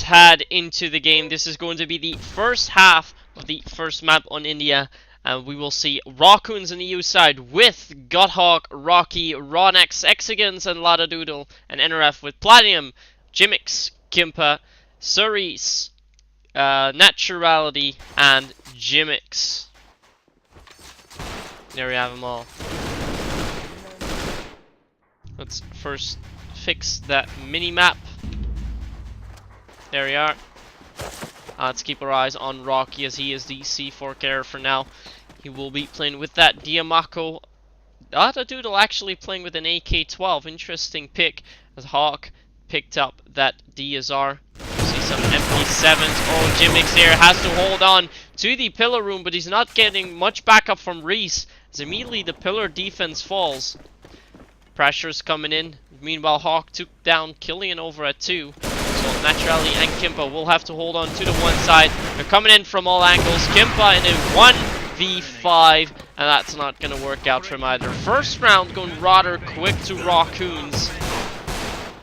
head into the game. This is going to be the first half of the first map on India. And we will see Rawkoons on the EU side with Godhawk, Rocky, Rawnex, Hexagons, and Ladadoodle, and NRF with Platium, Jimix, Kimpa, Cerise, Naturality, and Jimix. There we have them all. Let's first fix that mini-map. There we are. Let's keep our eyes on Rocky as he is the C4 carrier for now. He will be playing with that Diamaco. Ladadoodle actually playing with an AK-12. Interesting pick as Hawk picked up that DSR. See some MP7s. Oh, Jimix here has to hold on to the pillar room, but he's not getting much backup from Reese as immediately the pillar defense falls. Pressure's coming in. Meanwhile, Hawk took down Killian over at 2. So Naturally and Kimpa will have to hold on to the one side. They're coming in from all angles. Kimpa in a 1v5, and that's not going to work out for him either. First round going rather quick to Rawkoons.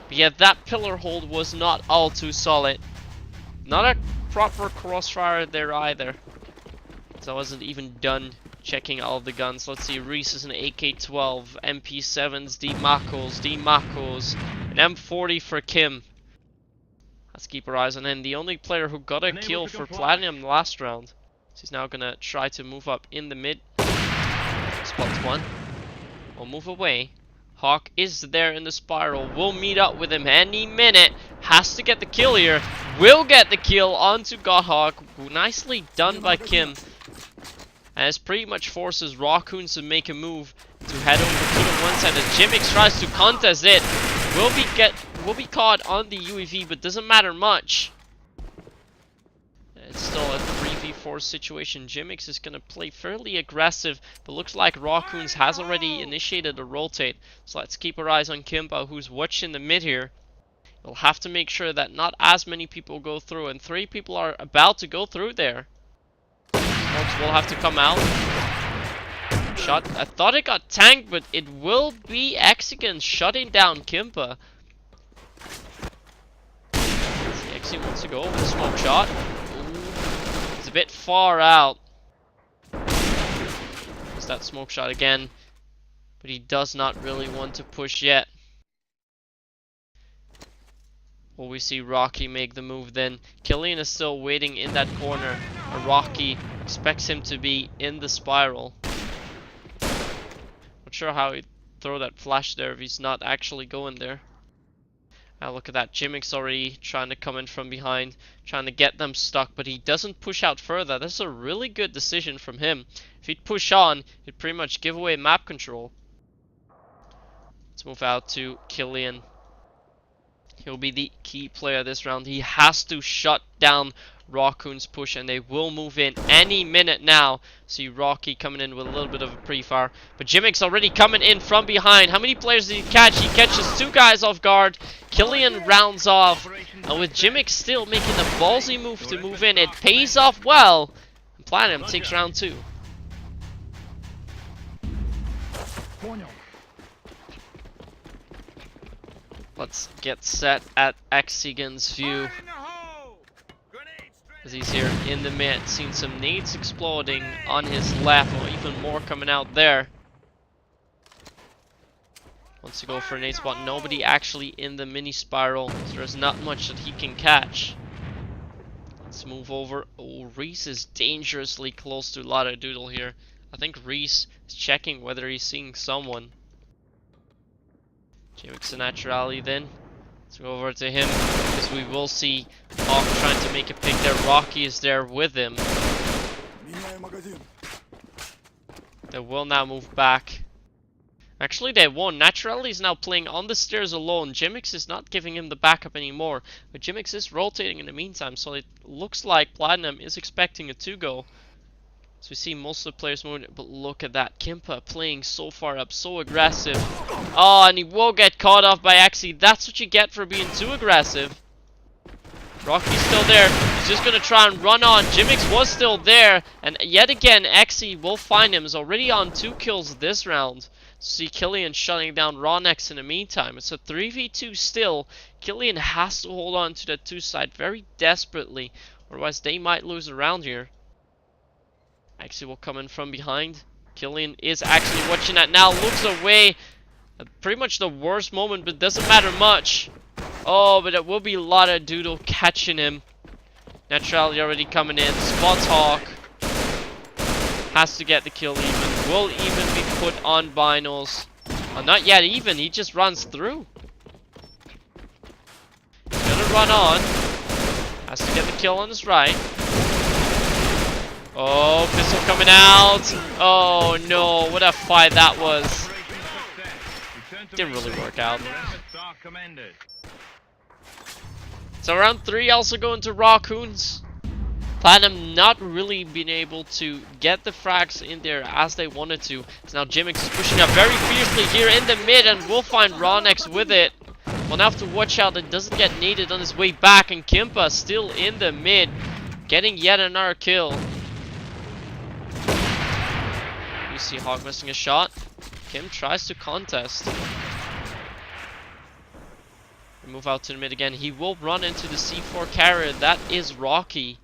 But yeah, that pillar hold was not all too solid. Not a proper crossfire there either. So I wasn't even done checking all of the guns. Let's see, Reese is an AK-12, MP7s, D-Macos, an M40 for Kim. Let's keep our eyes on him. The only player who got a kill for Platium in the last round. So he's now gonna try to move up in the mid. Spots one. We'll move away. Hawk is there in the spiral. We'll meet up with him any minute. Has to get the kill here. Will get the kill onto Godhawk. Nicely done by Kim. And this pretty much forces Rawkoons to make a move to head over to the one side. As Jimix tries to contest it, will be caught on the UAV, but doesn't matter much. It's still a 3v4 situation. Jimix is gonna play fairly aggressive, but looks like Rawkoons has already initiated a rotate. So let's keep our eyes on Kimpa, who's watching the mid here. We'll have to make sure that not as many people go through, and 3 people are about to go through there. Smokes will have to come out. Shot. I thought it got tanked, but it will be Hexagons shutting down Kimpa. He wants to go with a smoke shot. Ooh, it's a bit far out. There's that smoke shot again. But he does not really want to push yet. Will we see Rocky make the move then? Killian is still waiting in that corner. Rocky expects him to be in the spiral. Not sure how he'd throw that flash there if he's not actually going there. Now look at that, Jimix already trying to come in from behind, trying to get them stuck, but he doesn't push out further. That's a really good decision from him. If he'd push on, he'd pretty much give away map control. Let's move out to Killian. He'll be the key player this round. He has to shut down Rawkoons' push, and they will move in any minute now. See Rocky coming in with a little bit of a pre-fire, but Jimix already coming in from behind. How many players did he catch? He catches 2 guys off guard. Killian rounds off, and with Jimix still making a ballsy move to move in, it pays off well. And Platium takes round 2. Let's get set at Hexagon's view. As he's here in the mid, seen some nades exploding on his left, or even more coming out there. Wants to go for a nade spot. Nobody actually in the mini spiral, so there's not much that he can catch. Let's move over. Oh, Reese is dangerously close to Ladadoodle here. I think Reese is checking whether he's seeing someone. Jimix and Naturality then. Let's go over to him, because we will see Hawk trying to make a pick there. Rocky is there with him. They will now move back. Actually, they won't. Naturality is now playing on the stairs alone. Jimix is not giving him the backup anymore. But Jimix is rotating in the meantime, so it looks like Platinum is expecting a 2-go. So we see most of the players moving, but look at that. Kimpa playing so far up, so aggressive. Oh, and he will get caught off by Axie. That's what you get for being too aggressive. Rocky's still there. He's just going to try and run on. Jimix was still there. And yet again, Axie will find him. He's already on 2 kills this round. See Killian shutting down Rawnex in the meantime. It's a 3v2 still. Killian has to hold on to that 2 side very desperately, otherwise they might lose a round here. Actually will come in from behind. Killian is actually watching that now, looks away. Pretty much the worst moment, but doesn't matter much. Oh, but it will be a lot of doodle catching him. Naturally already coming in. Spots Hawk. Has to get the kill even. Will even be put on Binos. Oh, not yet even. He just runs through. He's gonna run on. Has to get the kill on his right. Oh, pistol coming out. Oh no, what a fight that was. Didn't really work out. So round 3 also going to Rawkoons. Platium not really being able to get the frags in there as they wanted to. So now Jimix is pushing up very fiercely here in the mid, and we'll find Rawnex with it. We'll have to watch out that doesn't get naded on his way back, and Kimpa still in the mid, getting yet another kill. You see Hawk missing a shot. Kim tries to contest. Move out to the mid again. He will run into the C4 carrier. That is Rocky.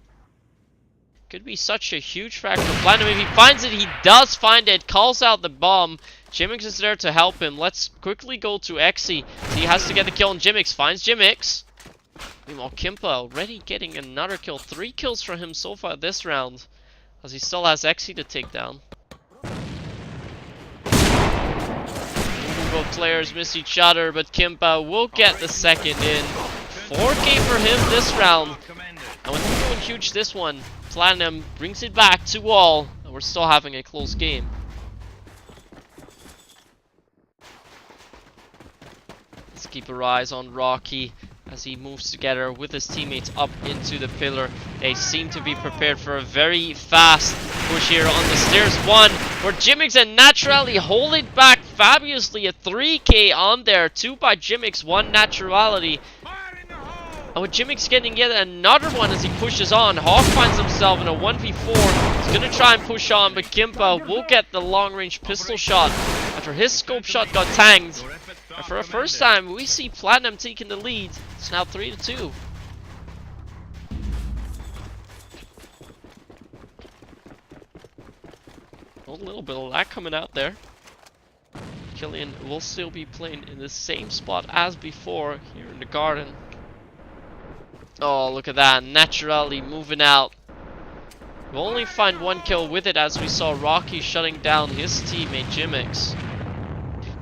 Could be such a huge frag for Platium. If he finds it, he does find it. Calls out the bomb. Jimix is there to help him. Let's quickly go to Exy. He has to get the kill on Jimix. Finds Jimix. Meanwhile, Kimpa already getting another kill. 3 kills for him so far this round, as he still has Exy to take down. Both players miss each other, but Kimpa will get the second in. 4K for him this round. And when he's going huge this one, Platium brings it back to all, and we're still having a close game. Let's keep our eyes on Rocky as he moves together with his teammates up into the pillar. They seem to be prepared for a very fast push here on the stairs. 1 where Jimix and Naturally hold it back fabulously. A 3K on there. 2 by Jimix, 1 Naturality. And with Jimix getting yet another one as he pushes on, Hawk finds himself in a 1v4. He's gonna try and push on, but Kimpa will get the long range pistol shot after his scope shot got tanked. And for the first time, we see Platium taking the lead. It's now 3-2. A little bit of that coming out there. Killian will still be playing in the same spot as before here in the garden. Oh, look at that. Naturally moving out. We'll only find 1 kill with it, as we saw Rocky shutting down his teammate Jimix.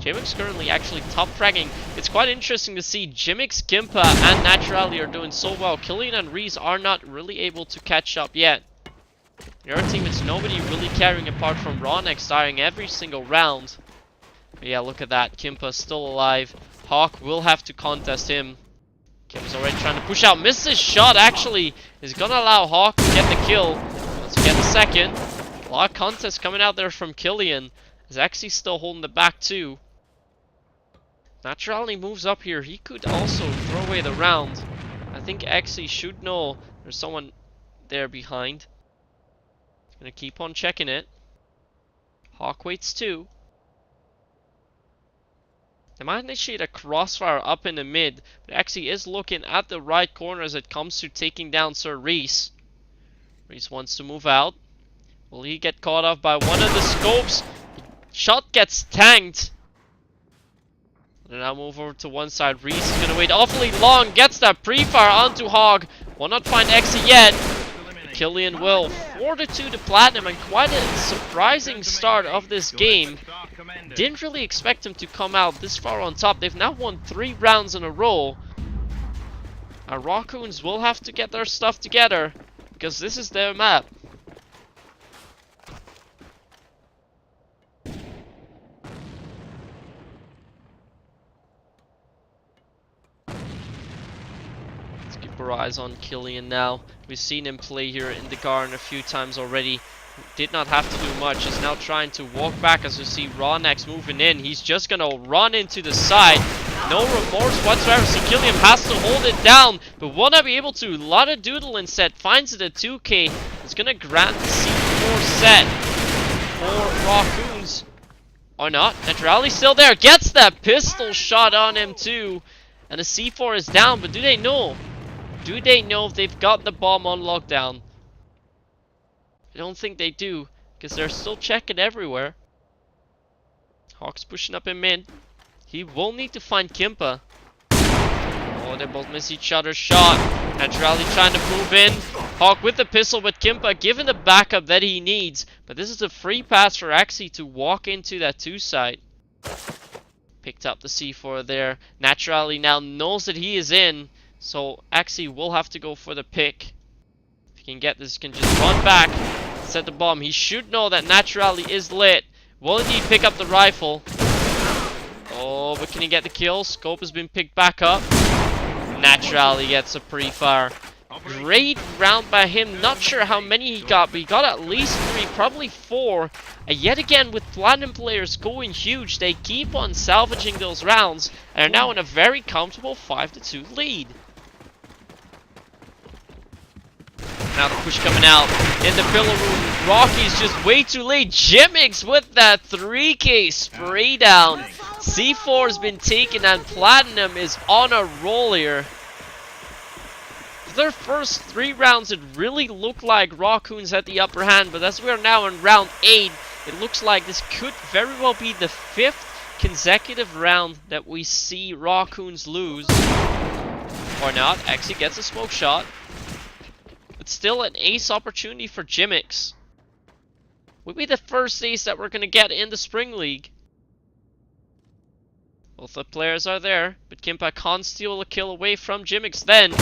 Jimix currently actually top fragging. It's quite interesting to see Jimix, Kimpa, and Naturally are doing so well. Killian and Reese are not really able to catch up yet. The other team is nobody really carrying apart from Rawnex, dying every single round. But yeah, look at that. Kimpa still alive. Hawk will have to contest him. Kim's already trying to push out. Misses shot actually is gonna allow Hawk to get the kill. Let's get the second. A lot of contest coming out there from Killian. Is actually still holding the back too. Naturally moves up here. He could also throw away the round. I think Exy should know there's someone there behind. Gonna keep on checking it. Hawk waits too. They might initiate a crossfire up in the mid, but Exy is looking at the right corner as it comes to taking down Sir Reese. Reese wants to move out. Will he get caught off by one of the scopes? Shot gets tanked. And now move over to one side. Reese is going to wait awfully long. Gets that pre-fire onto Hog. Will not find Exy yet. Killian will. 4-2 to Platium, and quite a surprising start of this game. Didn't really expect him to come out this far on top. They've now won 3 rounds in a row. Our Rawkoons will have to get their stuff together, because this is their map. Our eyes on Killian now. We've seen him play here in the garden a few times already. Did not have to do much. He's now trying to walk back as we see Rawnex moving in. He's just gonna run into the side. No remorse whatsoever. So Killian has to hold it down, but will not be able to. A lot of doodle instead. Finds it at 2K. It's gonna grant the C4 set for Rawkoons. Or not. Naturality's still there. Gets that pistol shot on him too. And the C4 is down, but do they know? Do they know if they've got the bomb on lockdown? I don't think they do, because they're still checking everywhere. Hawk's pushing up in mid. He will need to find Kimpa. Oh, they both miss each other's shot. Naturality trying to move in. Hawk with the pistol, but Kimpa given the backup that he needs. But this is a free pass for Axie to walk into that 2 site. Picked up the C4 there. Naturality now knows that he is in. So Axie will have to go for the pick. If he can get this, he can just run back. Set the bomb. He should know that Naturality is lit. Will indeed pick up the rifle. Oh, but can he get the kill? Scope has been picked back up. Naturality gets a pre-fire. Great round by him. Not sure how many he got, but he got at least 3, probably 4. And yet again, with Platinum players going huge, they keep on salvaging those rounds and are now in a very comfortable 5-2 lead. Now the push coming out in the pillar room. Rocky's just way too late. Jimmix with that 3K spray down. C4 has been taken and Platinum is on a roll here. For their first 3 rounds, it really looked like Rawkoons had the upper hand, but as we are now in round 8, it looks like this could very well be the 5th consecutive round that we see Rawkoons lose. Or not. Actually gets a smoke shot. But still an ace opportunity for Jimmix. Will be the first ace that we're going to get in the Spring League. Both the players are there, but Kimpa can't steal a kill away from Jimmix then.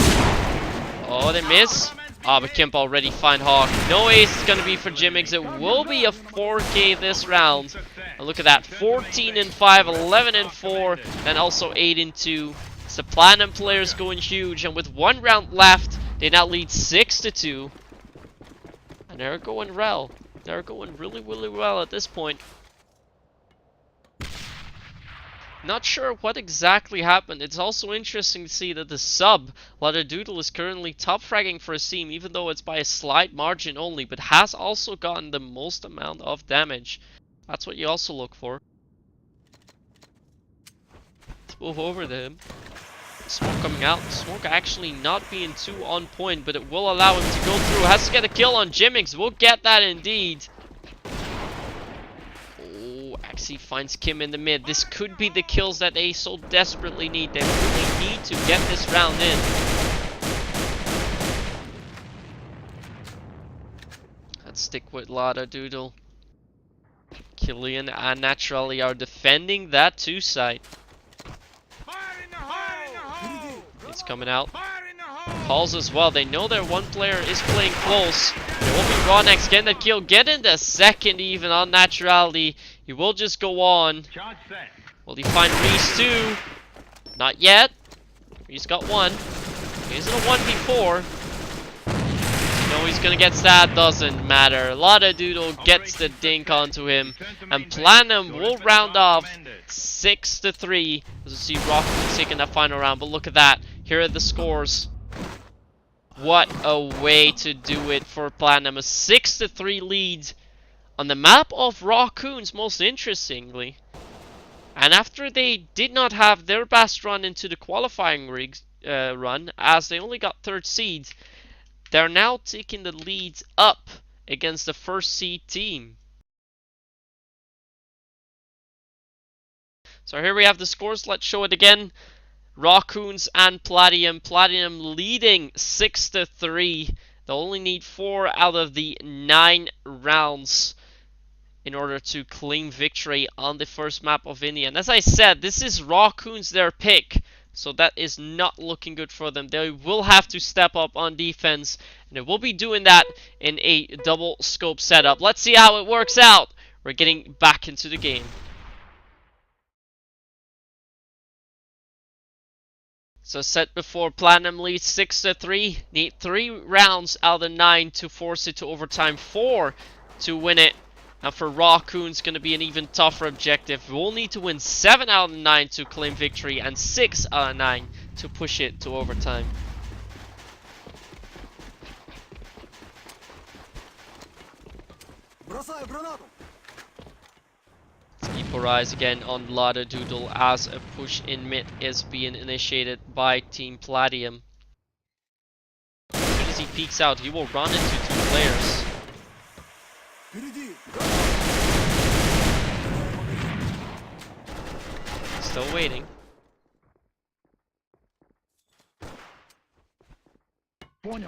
Oh, they miss. Ah, but Kimpa already find Hawk. No ace is going to be for Jimmix. It will be a 4K this round. And look at that. 14-5, 11-4, and also 8-2. It's the Platinum players going huge, and with 1 round left, they now lead 6-2. And they're going well. They're going really, really well at this point. Not sure what exactly happened. It's also interesting to see that the sub, Doodle, is currently top fragging for his team, even though it's by a slight margin only, but has also gotten the most amount of damage. That's what you also look for. Let's move over to him. Smoke coming out. Smoke actually not being too on point, but it will allow him to go through. Has to get a kill on Jimmix. We'll get that indeed. Axie finds Kim in the mid. This could be the kills that they so desperately need. They really need to get this round in. Let's stick with Doodle. Killian and Naturally are defending that 2 site. It's coming out. Calls as well. They know their 1 player is playing close. It will be Rawnex getting the kill. Getting the second even on Naturality. He will just go on. Will he find Reese too? Not yet. Reese got 1. He's in a 1v4. No, he's gonna get that. Doesn't matter. Doodle gets the dink onto him. And Platinum will round off 6-3. As we see Rawkoons taking that final round. But look at that. Here are the scores. What a way to do it for Platinum. A 6-3 lead on the map of Rawkoons, most interestingly. And after they did not have their best run into the qualifying run, as they only got 3rd seed, they're now taking the lead up against the 1st seed team. So here we have the scores. Let's show it again. Rawkoons and Platium. Platium leading 6-3. They only need 4 out of the 9 rounds in order to claim victory on the first map of India. And as I said, this is Rawkoons their pick. So that is not looking good for them. They will have to step up on defense. And they will be doing that in a double scope setup. Let's see how it works out. We're getting back into the game. So set before, Platinum leads 6-3. Need 3 rounds out of the 9 to force it to overtime. 4 to win it. And for Rawkoons, going to be an even tougher objective. We'll need to win 7 out of the 9 to claim victory. And 6 out of 9 to push it to overtime. Let's keep a rise again on Doodle as a push in mid is being initiated by Team Platium. As soon as he peeks out, he will run into 2 players. Still waiting. Will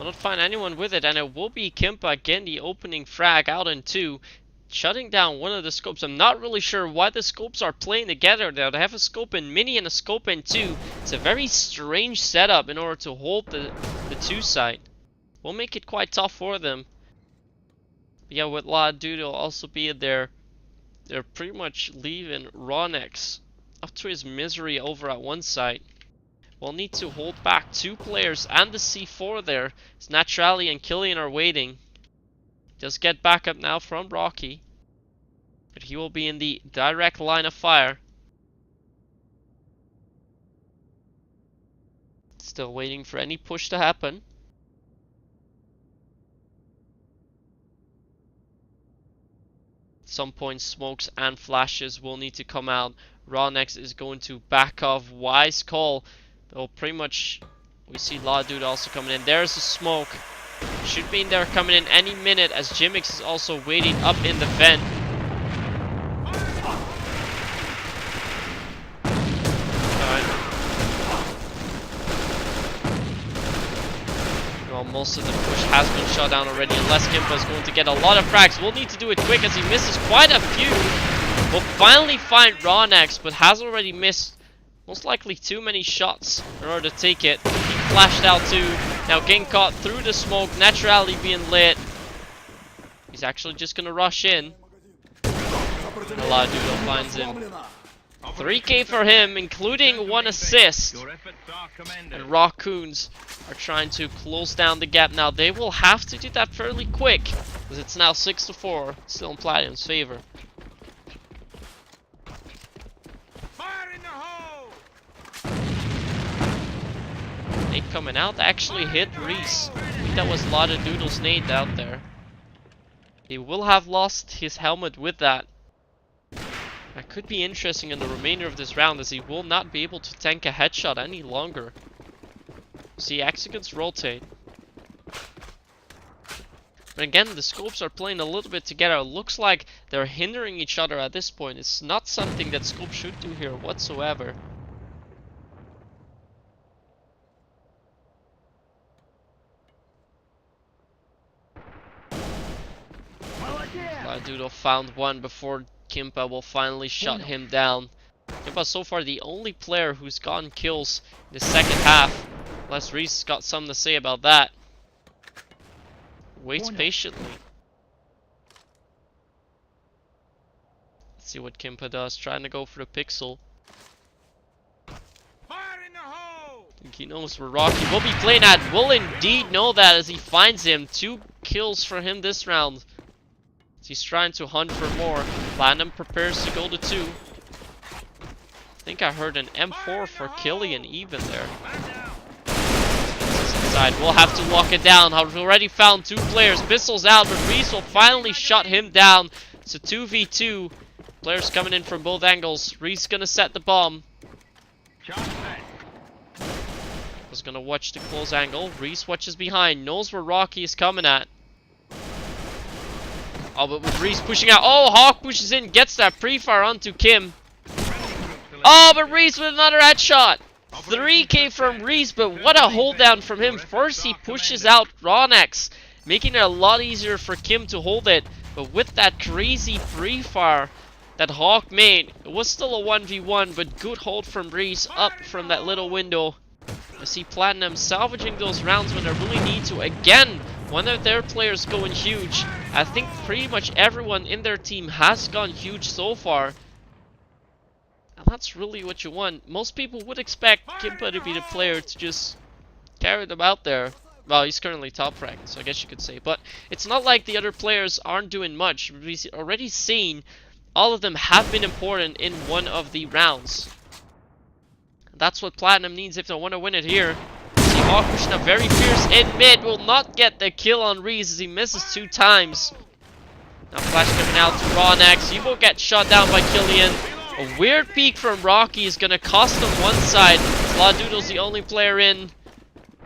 not find anyone with it, and it will be Kimpa again, the opening frag out in 2, shutting down one of the scopes. I'm not really sure why the scopes are playing together there. They have a scope in mini and a scope in 2. It's a very strange setup in order to hold the 2 site. Will make it quite tough for them. But yeah, with Doodle also being there, they're pretty much leaving Rawkoons up to his misery over at one side. We'll need to hold back 2 players and the C4 there. As Naturally and Killian are waiting. Just get backup now from Rocky. But he will be in the direct line of fire. Still waiting for any push to happen. At some point, smokes and flashes will need to come out. Rawkoons is going to back off. Wise call. They'll pretty much... We see Dude also coming in. There's the smoke. Should be in there coming in any minute as Jimmix is also waiting up in the vent. Well, most of the push has been shot down already, unless Kimpa is going to get a lot of frags. We'll need to do it quick as he misses quite a few. We'll finally find Rawkoons, but has already missed most likely too many shots in order to take it. He flashed out too. Now getting caught through the smoke, Naturally being lit. He's actually just gonna rush in. Doodle finds him. 3K for him, including 1 assist. And Rawkoons are trying to close down the gap now. They will have to do that fairly quick, because it's now 6-4, still in Platium's favor. Nade coming out, that actually hit Reese. I think that was Doodle's nade out there. He will have lost his helmet with that. That could be interesting in the remainder of this round, as he will not be able to tank a headshot any longer. See, Hexagons rotate. But again, the scopes are playing a little bit together. It looks like they're hindering each other at this point. It's not something that scopes should do here whatsoever. Doodle found one before Kimpa will finally shut him down. Kimpa so far the only player who's gotten kills in the second half. Unless Reese got something to say about that. Waits patiently. Let's see what Kimpa does. Trying to go for the pixel. I think he knows where Rocky will be playing at. Will indeed know that as he finds him. 2 kills for him this round. He's trying to hunt for more. Platinum prepares to go to 2. I think I heard an M4 for Killian even there. Inside. We'll have to lock it down. I've already found 2 players. Pistols out, but Reese will finally shut him down. It's a 2v2. Players coming in from both angles. Reese gonna set the bomb. Was gonna watch the close angle. Reese watches behind. Knows where Rocky is coming at. Oh, but with Reese pushing out. Oh, Hawk pushes in, gets that pre-fire onto Kim. Oh, but Reese with another headshot. 3K from Reese, but what a hold down from him. First, he pushes out Rawkoons, making it a lot easier for Kim to hold it. But with that crazy pre-fire that Hawk made, it was still a 1v1, but good hold from Reese up from that little window. I see Platinum salvaging those rounds when they really need to. Again, one of their players going huge. I think pretty much everyone in their team has gone huge so far. And that's really what you want. Most people would expect Kimpa to be the player to just carry them out there. Well, he's currently top ranked, so I guess you could say. But it's not like the other players aren't doing much. We've already seen all of them have been important in one of the rounds. That's what Platinum needs if they want to win it here. See Rawkoons now very fierce in mid. Will not get the kill on Reese as he misses 2 times. Now flash coming out to Rawnex. He will get shot down by Killian. A weird peek from Rocky is going to cost him one side. Ladoodle's the only player in.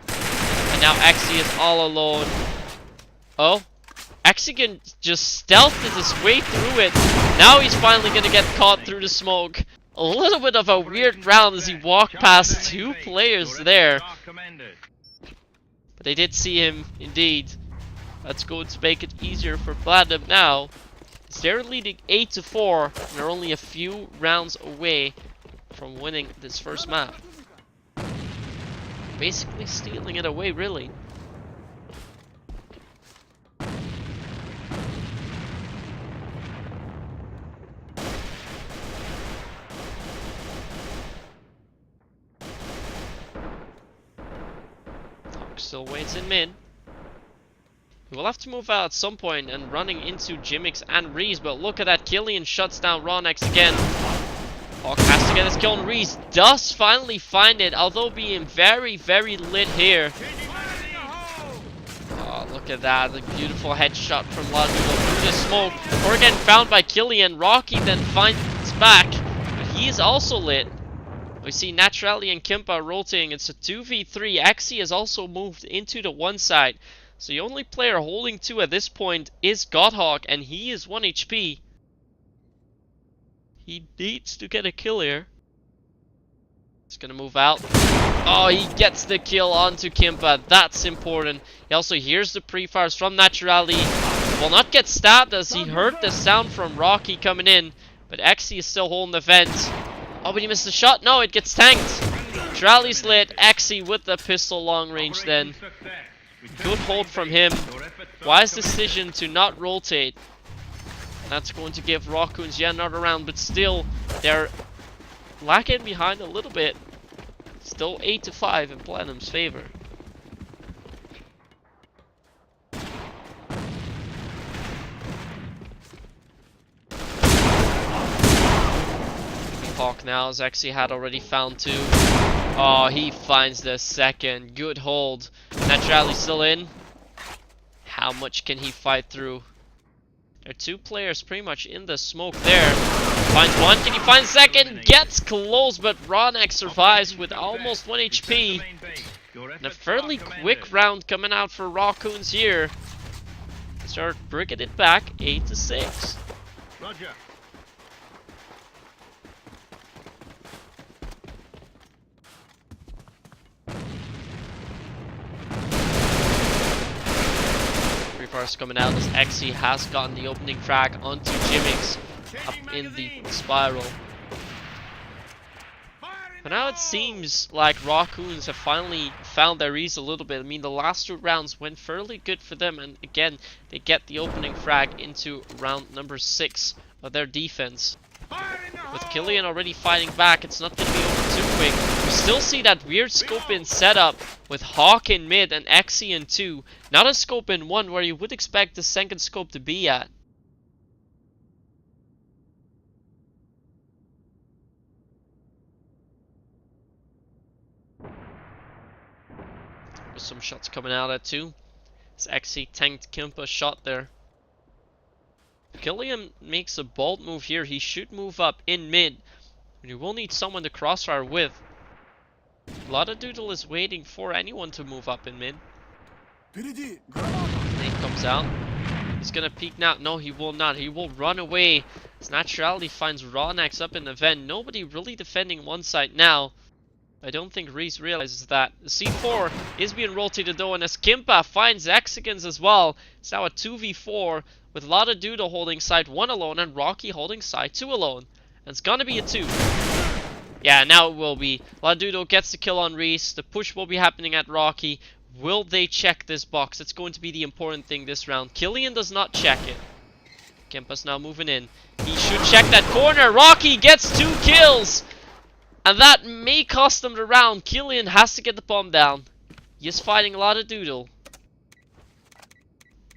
And now Exy is all alone. Oh. Exy can just stealthed his way through it. Now he's finally going to get caught through the smoke. A little bit of a weird round as he walked past 2 players there. But they did see him, indeed. That's going to make it easier for Platium now. As they're leading 8-4, and they're only a few rounds away from winning this first map. Basically stealing it away, really. Still waits in mid. We'll have to move out at some point and running into Jimmix and Reese, but look at that. Killian shuts down Rawnex again. Hawk has to get his kill on Reese. Does finally find it, although being very, very lit here. Oh, look at that. The beautiful headshot from Ladoodle through the smoke. Before getting found by Killian, Rocky then finds back, but he is also lit. We see Naturally and Kimpa rotating. It's a 2v3. Exy has also moved into the one side. So the only player holding 2 at this point is Godhawk, and he is 1 HP. He needs to get a kill here. He's gonna move out. Oh, he gets the kill onto Kimpa. That's important. He also hears the pre-fires from Naturally. Will not get stabbed as he heard the sound from Rocky coming in. But Exy is still holding the vent. Oh, but he missed the shot. No, it gets tanked. Naturally's lit. Exy with the pistol long range then. Good hold from him. Wise decision to not rotate. That's going to give Rawkoons yet another round, but still, they're lacking behind a little bit. Still 8-5 in Platium's favor. Hawk now, as Exy had already found 2. Oh, he finds the second. Good hold. Naturally still in. How much can he fight through? There are 2 players pretty much in the smoke there. Finds 1. Can he find second? Gets close, but Rawnex survives with almost 1 HP. And a fairly quick round coming out for Rawkoons here. They start bringing it back 8-6. Roger. First coming out as Exy has gotten the opening frag onto Jimmix up in the spiral. But now it seems like Rawkoons have finally found their ease a little bit. I mean, the last 2 rounds went fairly good for them, and again, they get the opening frag into round number 6 of their defense. With Killian already fighting back, it's not going to be over too quick. We still see that weird scope in setup with Hawk in mid and Exy in 2. Not a scope in 1 where you would expect the second scope to be at. There's some shots coming out at 2. As Exy tanked Kimpa's shot there. Killian makes a bold move here. He should move up in mid. But you will need someone to crossfire with. Ladoodle is waiting for anyone to move up in mid. Nate comes out. He's gonna peek now. No, he will not. He will run away. As Naturality finds Rawnex up in the vent. Nobody really defending one side now. I don't think Reese realizes that. The C4 is being rotated though, and as Kimpa finds Exigans as well, it's now a 2v4 with Ladoodle holding side 1 alone and Rocky holding side 2 alone. And it's gonna be a 2. Yeah, now it will be. Ladoodle gets the kill on Reese. The push will be happening at Rocky. Will they check this box? It's going to be the important thing this round. Killian does not check it. Kimpa's now moving in. He should check that corner. Rocky gets 2 kills. And that may cost them the round. Killian has to get the bomb down. He is fighting Ladoodle.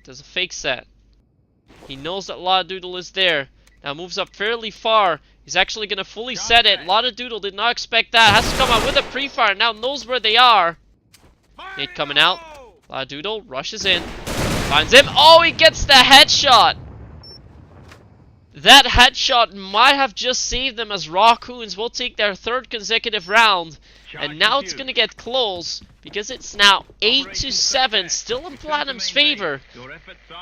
There's a fake set. He knows that Ladoodle is there. Now moves up fairly far. He's actually going to fully set it. Ladoodle did not expect that. Has to come out with a pre-fire. Now knows where they are. Nate coming out. Doodle rushes in. Finds him. Oh, he gets the headshot. That headshot might have just saved them, as Rawkoons will take their third consecutive round. And now it's going to get close, because it's now 8-7, still in Platium's favor.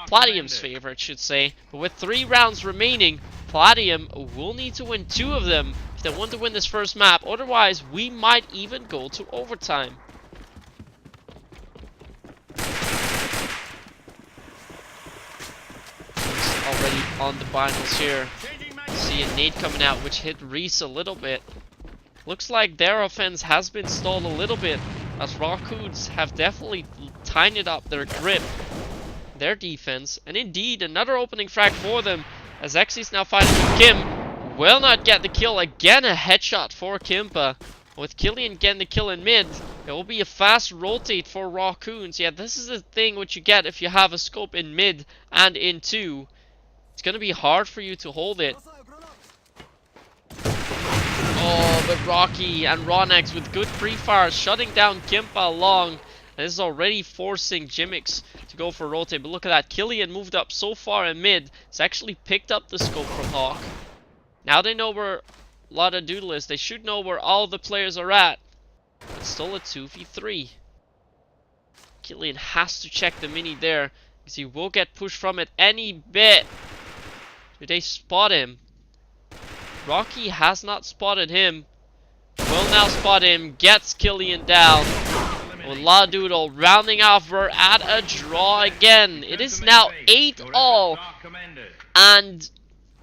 Platium's favor, it should say. But with 3 rounds remaining, Platium will need to win 2 of them if they want to win this first map. Otherwise, we might even go to overtime. Already on the finals here. See a nade coming out, which hit Reese a little bit. Looks like their offense has been stalled a little bit, as Rawkoons have definitely tightened up their grip, their defense. And indeed, another opening frag for them, as Xy's now fighting with Kim. Will not get the kill. Again, a headshot for Kimpa. With Killian getting the kill in mid, it will be a fast rotate for Rawkoons. Yeah, this is the thing what you get if you have a scope in mid and in 2. It's going to be hard for you to hold it. Oh, but Rocky and Ronex with good pre-fire shutting down Kimpa along. This is already forcing Jimix to go for rotate. But look at that. Killian moved up so far in mid. It's actually picked up the scope from Hawk. Now they know where Doodle is. They should know where all the players are at. It's still a 2v3. Killian has to check the mini there, because he will get pushed from it any bit. Do they spot him? Rocky has not spotted him. Will now spot him. Gets Killian down. Doodle rounding off. We're at a draw again. It is now 8-all. And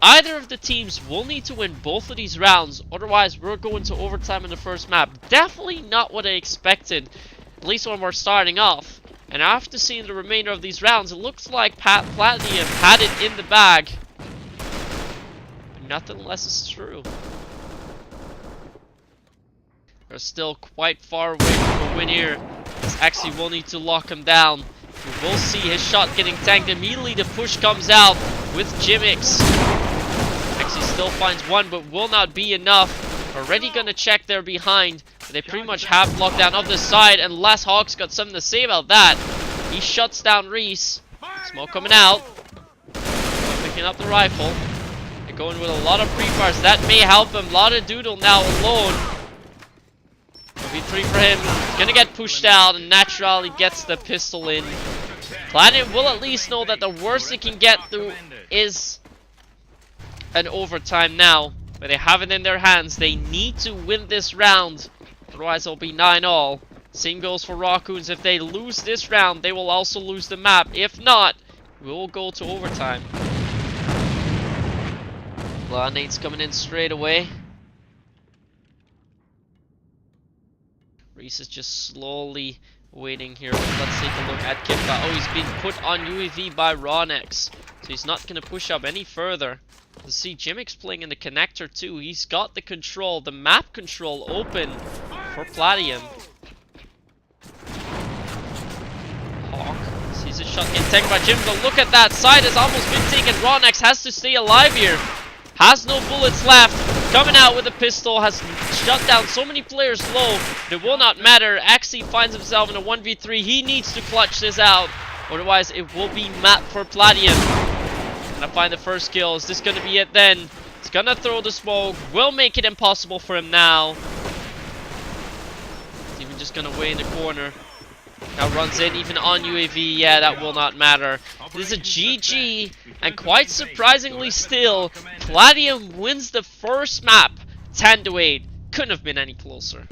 either of the teams will need to win both of these rounds. Otherwise, we're going to overtime in the first map. Definitely not what I expected. At least when we're starting off. And after seeing the remainder of these rounds, it looks like Platium had it in the bag. Nothing less is true. They're still quite far away from a win here. Axie will need to lock him down. We will see his shot getting tanked immediately. The push comes out with Jimix. Axie still finds one, but will not be enough. Already gonna check their behind. But they pretty much have lockdown of the side, unless Hawk's got something to say about that. He shuts down Reese. Smoke coming out. Picking up the rifle. Going with a lot of pre-fires. That may help him. Doodle now alone. 3 for him. He's gonna get pushed out, and naturally gets the pistol in. Platium will at least know that the worst they can get through is an overtime now. But they have it in their hands. They need to win this round. Otherwise, it'll be 9-all. Same goes for Rawkoons. If they lose this round, they will also lose the map. If not, we'll go to overtime. Nate's coming in straight away. Reese is just slowly waiting here. Let's take a look at Kimpa. Oh, he's being put on UAV by Ronex. So he's not going to push up any further. You see Jimix playing in the connector too. He's got the control, the map control open for Platium. Hawk sees a shot get taken by Jim, but look at that. Side has almost been taken. Ronex has to stay alive here. Has no bullets left. Coming out with a pistol. Has shut down so many players low. It will not matter. Axie finds himself in a 1v3. He needs to clutch this out. Otherwise, it will be map for Platium. Gonna find the first kill. Is this gonna be it then? He's gonna throw the smoke. Will make it impossible for him now. He's even just gonna wait in the corner. Now runs in even on UAV. Yeah, that will not matter. This is a GG, and quite surprisingly still, Platium wins the first map 10-8. Couldn't have been any closer.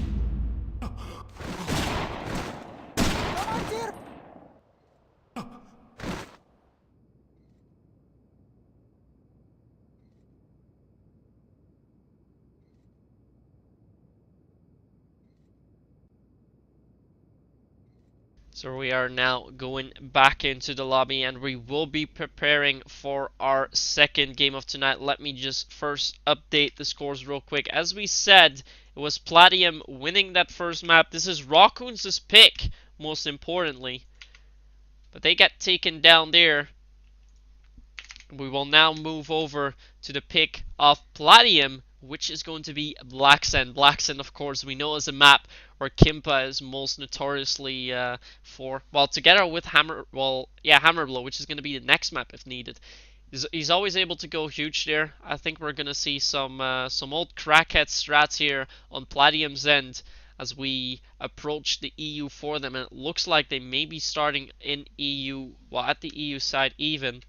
So we are now going back into the lobby, and we will be preparing for our second game of tonight. Let me just first update the scores real quick. As we said, it was Platium winning that first map. This is Rawkoons' pick, most importantly. But they get taken down there. We will now move over to the pick of Platium, which is going to be Black Sand. Black Sand, of course, we know is a map where Kimpa is most notoriously for. Well, together with Hammer Blow, which is going to be the next map if needed. He's always able to go huge there. I think we're going to see some old crackhead strats here on Platium's end as we approach the EU for them, and it looks like they may be starting in EU, well, at the EU side even.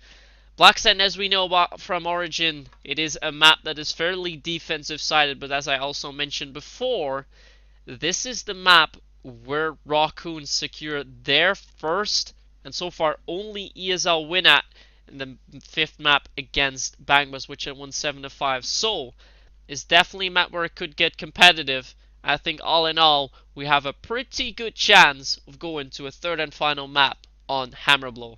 Black Sand, as we know from Origin, it is a map that is fairly defensive sided, but as I also mentioned before, this is the map where Rawkoons secure their first and so far only ESL win at in the 5th map against Bangbus, which had won 7-5. So, it's definitely a map where it could get competitive. I think all in all, we have a pretty good chance of going to a 3rd and final map on Hammerblow.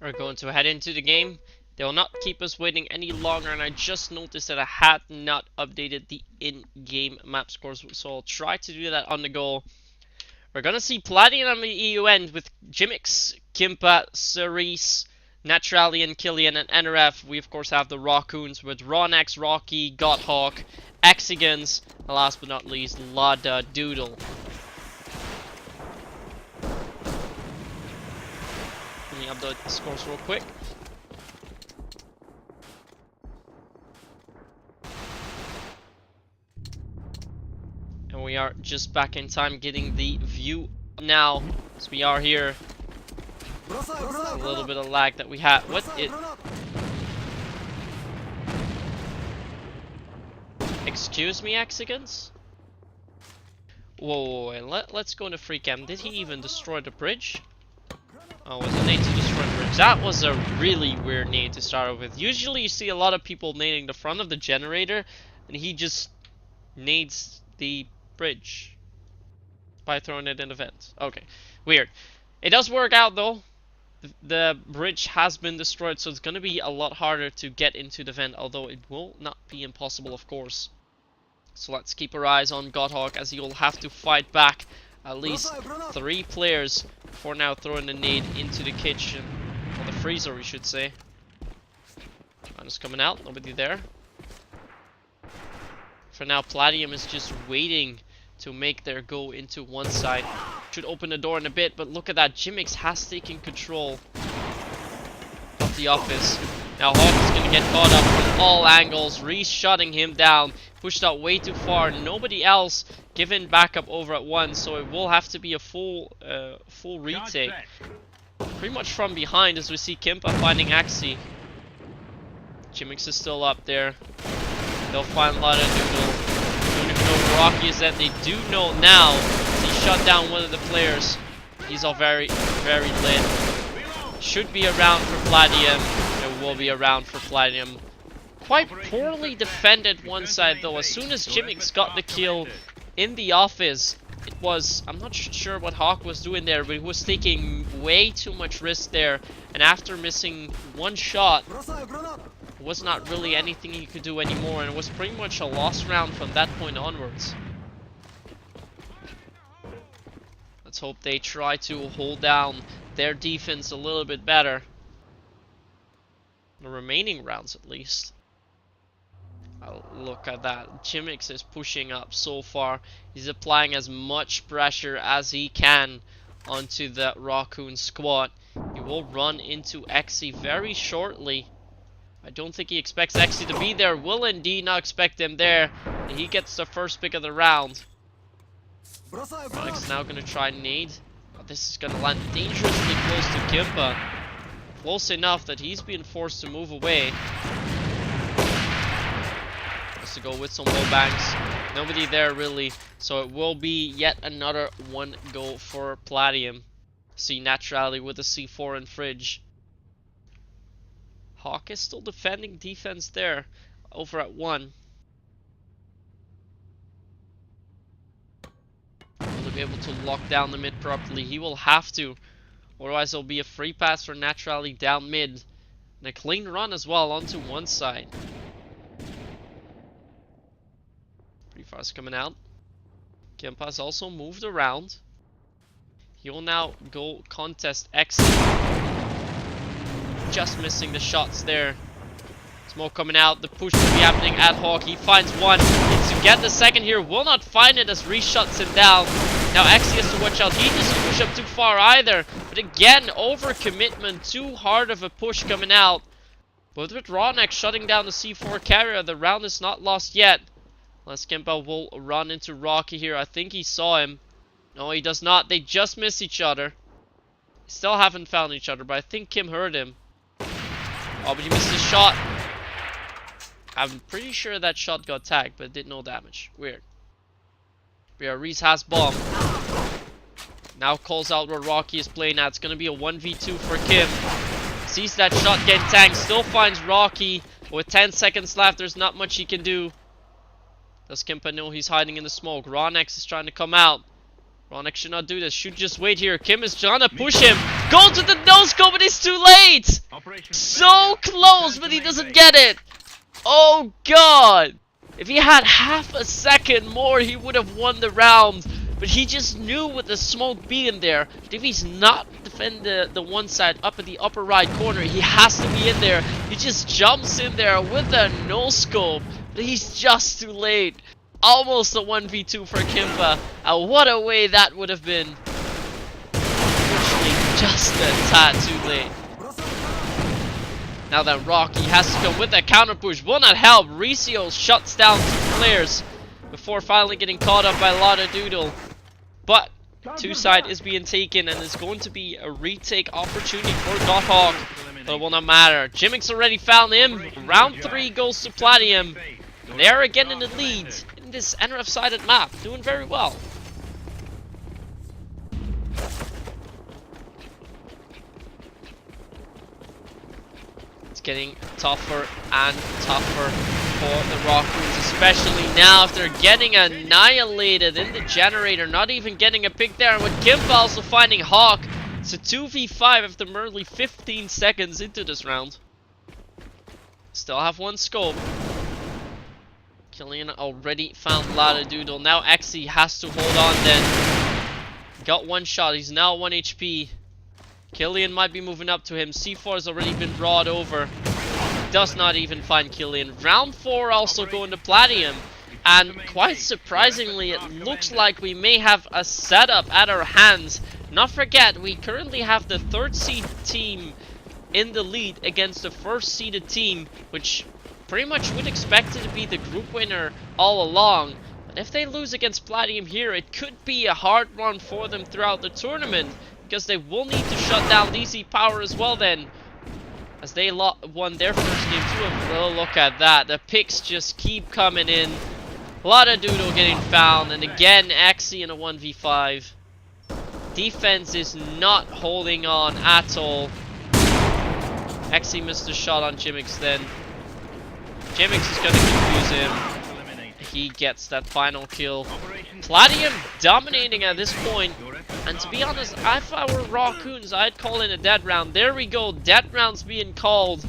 We're going to head into the game. They will not keep us waiting any longer, and I just noticed that I had not updated the in-game map scores, so I'll try to do that on the go. We're gonna see Platium on the EU end with Jimix, Kimpa, Cerise, Naturalian, Killian, and NRF. We of course have the Rawkoons with Ronex, Rocky, Godhawk, Exigons, and last but not least, Lada Doodle. Let me update the scores real quick. And we are just back in time getting the view now. So we are here. A little bit of lag that we had. What it? Excuse me, Exigons? Whoa, let's go into free cam. Did he even destroy the bridge? Oh, was a nade to destroy the bridge? That was a really weird nade to start with. Usually you see a lot of people nading the front of the generator, and he just nades the bridge by throwing it in the vent. Okay, weird. It does work out though. The bridge has been destroyed, so it's going to be a lot harder to get into the vent, although it will not be impossible, of course. So let's keep our eyes on Godhawk, as he will have to fight back at least 3 players before now throwing a nade into the kitchen, or the freezer we should say. Minus coming out, nobody there. For now, Platium is just waiting to make their go into one side. Should open the door in a bit, but look at that. Jimix has taken control of the office. Now Hawk is going to get caught up from all angles. Reese shutting him down. Pushed out way too far. Nobody else given backup over at once, so it will have to be a full retake. Pretty much from behind as we see Kimpa finding Axie. Jimix is still up there. They'll find Lada Doodle. Don't even know where Rocky is at. They do know now. He shut down one of the players. He's all very, very lit. Should be around for Platium. It will be around for Platium. Quite poorly defended one side though. As soon as Jimix got the kill in the office, it was, I'm not sure what Hawk was doing there, but he was taking way too much risk there. And after missing one shot, was not really anything he could do anymore, and it was pretty much a lost round from that point onwards. Let's hope they try to hold down their defense a little bit better. The remaining rounds at least. Look at that. Jimix is pushing up so far. He's applying as much pressure as he can onto the Rawkoon squad. He will run into Exie very shortly. I don't think he expects Exie to be there. Will indeed not expect him there. He gets the first pick of the round. Alex now gonna try nade. But this is gonna land dangerously close to Kimpa. Close enough that he's being forced to move away. Has to go with some low banks. Nobody there really. So it will be yet another one go for Platium. See Naturally with the C4 and Fridge. Hawk is still defending defense there. Over at 1. Will be able to lock down the mid properly? He will have to. Otherwise there'll be a free pass for Naturally down mid. And a clean run as well onto one side. Pretty fast coming out. Kempa's also moved around. He will now go contest X. Just missing the shots there. Smoke coming out. The push will be happening at Hawk. He finds one. Needs to get the second here. Will not find it as Reese shuts him down. Now X has to watch out. He doesn't push up too far either. But again, overcommitment. Too hard of a push coming out. But with Rawnex shutting down the C4 carrier, the round is not lost yet. Unless Kempa will run into Rocky here. I think he saw him. No, he does not. They just miss each other. Still haven't found each other, but I think Kim heard him. Oh, but he missed his shot. I'm pretty sure that shot got tagged, but it did no damage. Weird. Yeah, Reese has bomb. Now calls out where Rocky is playing at. It's going to be a 1v2 for Kim. Sees that shot getting tagged. Still finds Rocky. With 10 seconds left, there's not much he can do. Does Kimpa know he's hiding in the smoke? Rawnex is trying to come out. Rawnex should not do this. Should just wait here. Kim is trying to push him. Go to the no-scope, but it's too late. So close, but he doesn't get it. Oh, God. If he had half a second more, he would have won the round. But he just knew with the smoke being there, that if he's not defend the one side up in the upper right corner, he has to be in there. He just jumps in there with a no-scope. But he's just too late. Almost a 1v2 for Kimpa. And what a way that would have been. Unfortunately, just a tad too late. Now that Rocky has to come with a counter push. Will not help. Ricio shuts down 2 players before finally getting caught up by Lada Doodle. But 2 side is being taken and it's going to be a retake opportunity for Godhawk. But it will not matter. Jimmix already found him. Round 3 goes to Platium. They're again in the lead in this NRF-sided map. Doing very well. It's getting tougher and tougher for the Rawkoons, especially now if they're getting annihilated in the generator. Not even getting a pick there. And with Kimpa also finding Hawk, it's a 2v5 after merely 15 seconds into this round. Still have 1 scope. Killian already found Ladadoodle. Now Exy has to hold on then. Got 1 shot. He's now 1 HP. Killian might be moving up to him. C4 has already been brought over. Does not even find Killian. Round 4 also going to Platium. And quite surprisingly, it looks like we may have a setup at our hands. Not forget, we currently have the 3rd seed team in the lead against the 1st seeded team, which pretty much would expect it to be the group winner all along. But if they lose against Platium here, it could be a hard run for them throughout the tournament, because they will need to shut down DC Power as well then, as they won their first game too. And look at that, the picks just keep coming in. Ladadoodle getting found, and again Axie in a 1v5. Defense is not holding on at all. Axie missed a shot on Jimmix then. Jimmix is going to confuse him. He gets that final kill. Platium dominating at this point. And to be honest, if I were Rawkoons, I'd call in a dead round. There we go, dead rounds being called.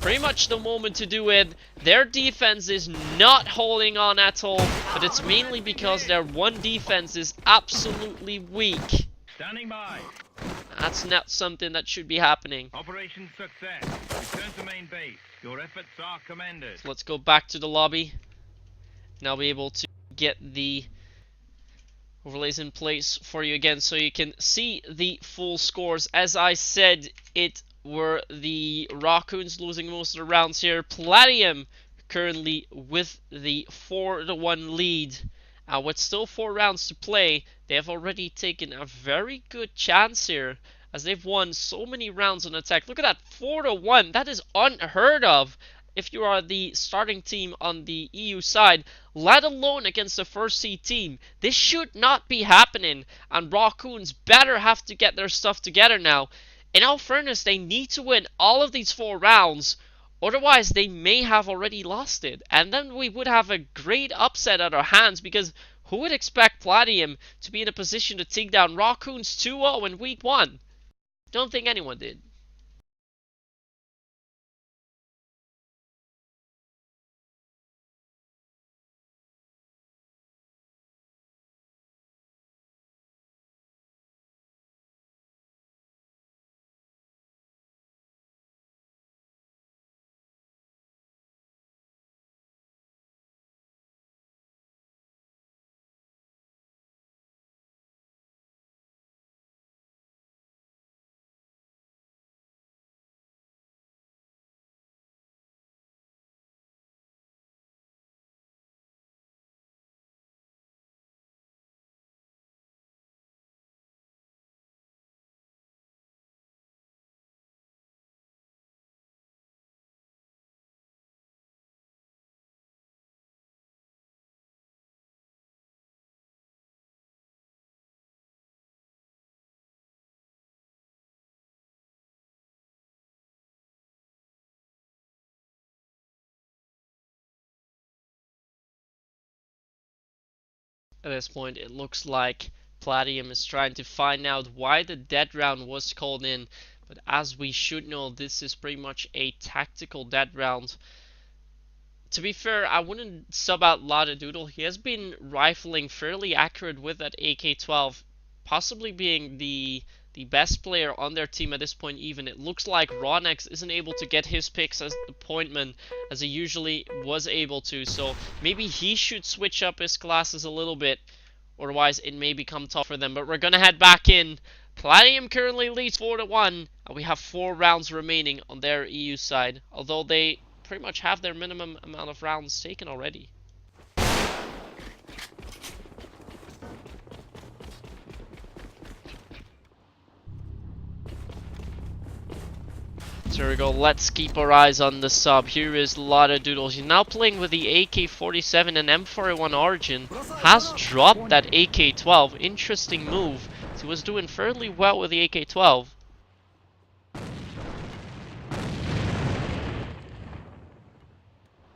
Pretty much the moment to do it. Their defense is not holding on at all, but it's mainly because their one defense is absolutely weak. Standing by. That's not something that should be happening. Operation success. Return to main base. Your efforts are commended. So let's go back to the lobby. And I'll be able to get the overlays in place for you again so you can see the full scores. As I said, it were the Rawkoons losing most of the rounds here. Platium currently with the 4-1 lead. With still 4 rounds to play, they have already taken a very good chance here, as they've won so many rounds on attack. Look at that, 4-1. That is unheard of if you are the starting team on the EU side, let alone against the first seed team. This should not be happening, and Rawkoons better have to get their stuff together now. In all fairness, they need to win all of these 4 rounds, otherwise they may have already lost it, and then we would have a great upset at our hands, because who would expect Platium to be in a position to take down Rawkoons 2-0 in week 1? Don't think anyone did. At this point, it looks like Platium is trying to find out why the dead round was called in, but as we should know, this is pretty much a tactical dead round. To be fair, I wouldn't sub out Ladadoodle. He has been rifling fairly accurate with that AK-12, possibly being the best player on their team at this point even. It looks like Rawnex isn't able to get his picks as the pointman as he usually was able to, so maybe he should switch up his classes a little bit, otherwise it may become tough for them. But we're gonna head back in. Platium currently leads 4-1, and we have 4 rounds remaining on their EU side, although they pretty much have their minimum amount of rounds taken already. So here we go, let's keep our eyes on the sub. Here is Ladadoodle. He's now playing with the AK-47 and M41 Origin. Has dropped that AK-12. Interesting move. He was doing fairly well with the AK-12.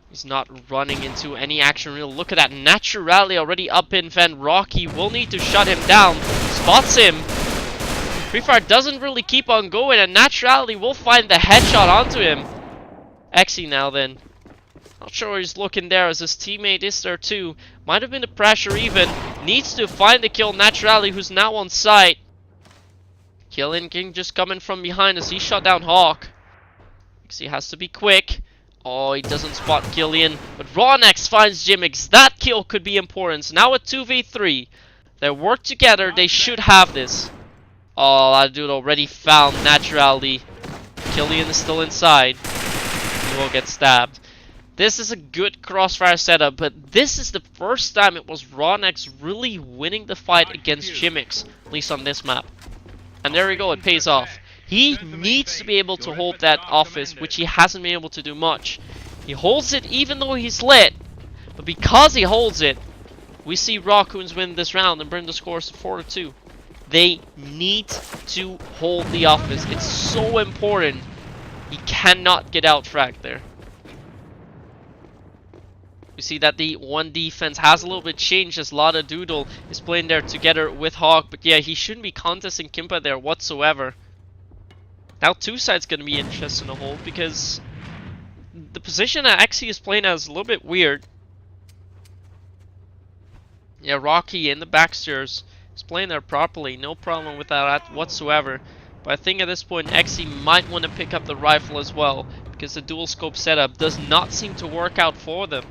He's not running into any action real. Look at that, Naturally already up in Van. Rocky will need to shut him down. Spots him. Free Fire doesn't really keep on going, and Naturally will find the headshot onto him. Exy now then. Not sure where he's looking there, as his teammate is there too. Might have been the pressure even. Needs to find the kill. Naturally, who's now on site. Killing King just coming from behind as he shot down Hawk. Exy has to be quick. Oh, he doesn't spot Killian, but Rawnex finds Jimmix. That kill could be important. Now a 2v3. They work together. They should have this. Oh, that dude already found Naturally. Killian is still inside. He will get stabbed. This is a good crossfire setup, but this is the first time it was Rawnex really winning the fight against Jimmix, at least on this map. And there we go, it pays off. He needs to be able to hold that office, which he hasn't been able to do much. He holds it even though he's lit, but because he holds it, we see Rawkoons win this round and bring the scores to 4-2. They need to hold the office. It's so important. He cannot get out fragged there. We see that the 1 defense has a little bit changed as Ladadoodle is playing there together with Hawk, but yeah, he shouldn't be contesting Kimpa there whatsoever. Now 2 side's going to be interesting to hold, because the position that Exy is playing as is a little bit weird. Yeah, Rocky in the backstairs is playing there properly, no problem with that whatsoever. But I think at this point Exy might want to pick up the rifle as well, because the dual scope setup does not seem to work out for them.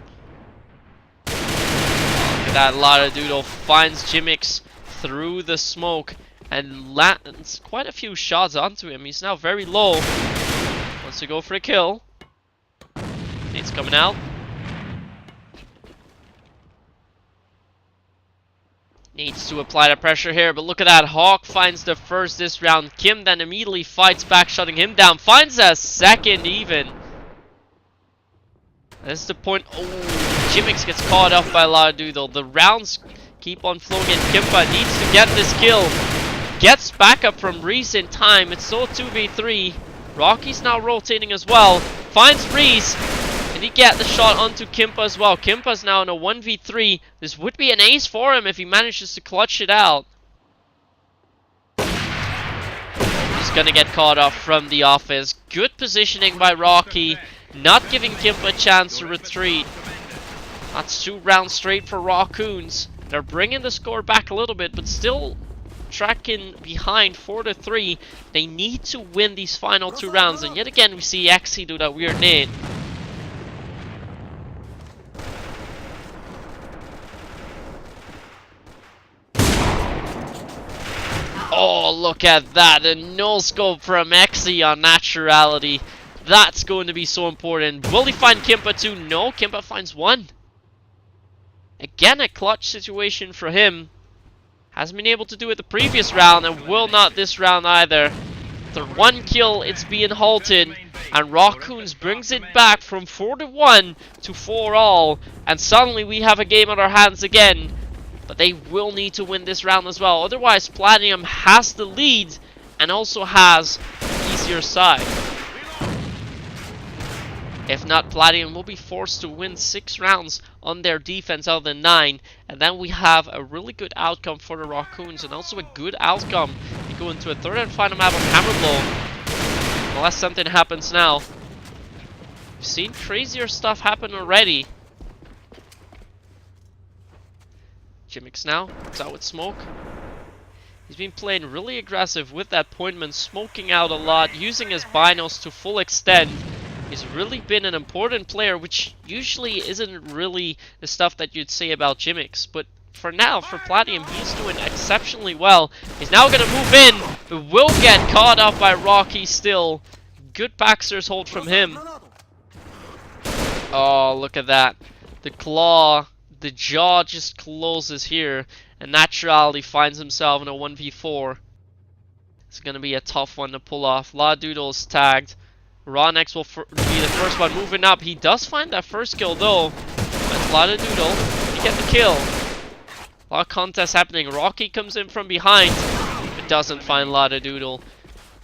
Look at that, Ladadoodle finds Jimmix through the smoke and lands quite a few shots onto him. He's now very low. Wants to go for a kill. Nate's coming out. Needs to apply the pressure here, but look at that. Hawk finds the first this round. Kim then immediately fights back, shutting him down. Finds a second even. This is the point. Oh, Jimix gets caught up by Ladoodle. The rounds keep on flowing in. Kimpa needs to get this kill. Gets backup from Reese in time. It's still 2v3. Rocky's now rotating as well. Finds Reese. Can he get the shot onto Kimpa as well? Kimpa's now in a 1v3. This would be an ace for him if he manages to clutch it out. He's gonna get caught off from the office. Good positioning by Rocky. Not giving Kimpa a chance to retreat. That's 2 rounds straight for Rawkoons. They're bringing the score back a little bit, but still tracking behind 4-3. They need to win these final 2 rounds. And yet again, we see Exy do that weird nade. Oh, look at that. The no scope from Exy on naturality. That's going to be so important. Will he find Kimpa too? No, Kimpa finds 1. Again, a clutch situation for him. Hasn't been able to do it the previous round and will not this round either. After 1 kill, it's being halted. And Rawkoons brings it back from 4-1 to 4-all. And suddenly we have a game on our hands again. But they will need to win this round as well. Otherwise, Platium has the lead and also has the easier side. If not, Platium will be forced to win 6 rounds on their defense out of the 9. And then we have a really good outcome for the Rawkoons and also a good outcome to go into a 3rd and final map of Hammerblow. Unless something happens now. We've seen crazier stuff happen already. Jimix now is out with smoke. He's been playing really aggressive with that pointman, smoking out a lot, using his binos to full extent. He's really been an important player, which usually isn't really the stuff that you'd say about Jimix. But for now, for Platium, he's doing exceptionally well. He's now going to move in, but will get caught up by Rocky still. Good Baxter's hold from him. Oh, look at that. The claw, the jaw just closes here. And Naturality finds himself in a 1v4. It's going to be a tough one to pull off. Ladoodle is tagged. Ronex will be the first one moving up. He does find that first kill though. But Ladoodle, he get the kill. A lot of contests happening. Rocky comes in from behind, but doesn't find Ladoodle.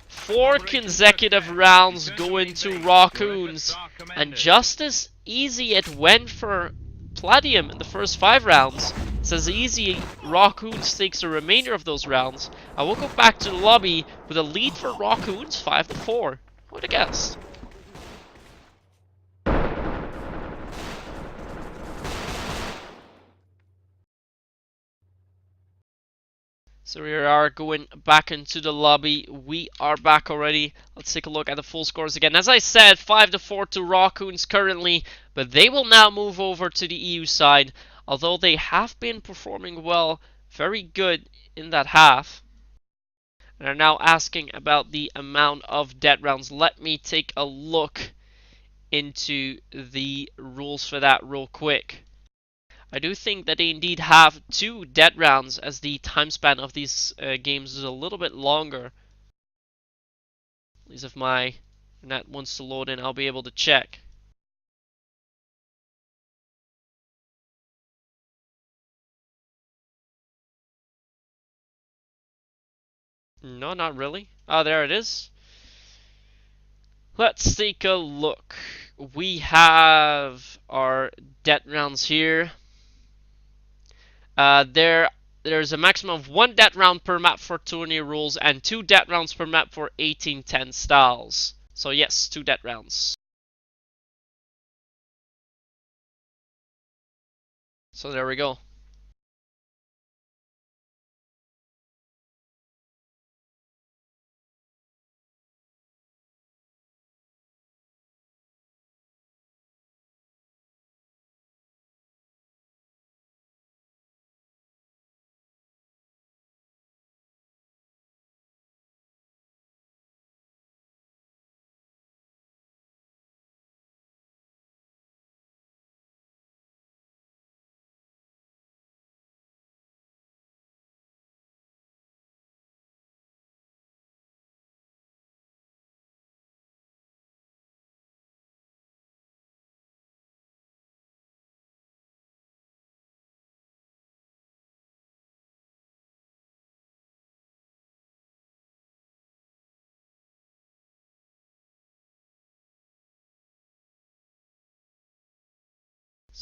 4 consecutive rounds go into Rawkoons. And just as easy it went for Platium in the first 5 rounds, it's as easy Rawkoons takes the remainder of those rounds. I will go back to the lobby with a lead for Rawkoons 5-4. Who would have guessed? So we are going back into the lobby. We are back already. Let's take a look at the full scores again. As I said, 5-4 to Rawkoons currently, but they will now move over to the EU side. Although they have been performing well, very good in that half. And are now asking about the amount of dead rounds. Let me take a look into the rules for that real quick. I do think that they indeed have 2 dead rounds, as the time span of these games is a little bit longer. At least if my net wants to load in, I'll be able to check. No, not really. Oh, there it is. Let's take a look. We have our dead rounds here. There's a maximum of 1 dead round per map for tourney rules and 2 dead rounds per map for 1810 styles. So yes, 2 dead rounds. So there we go.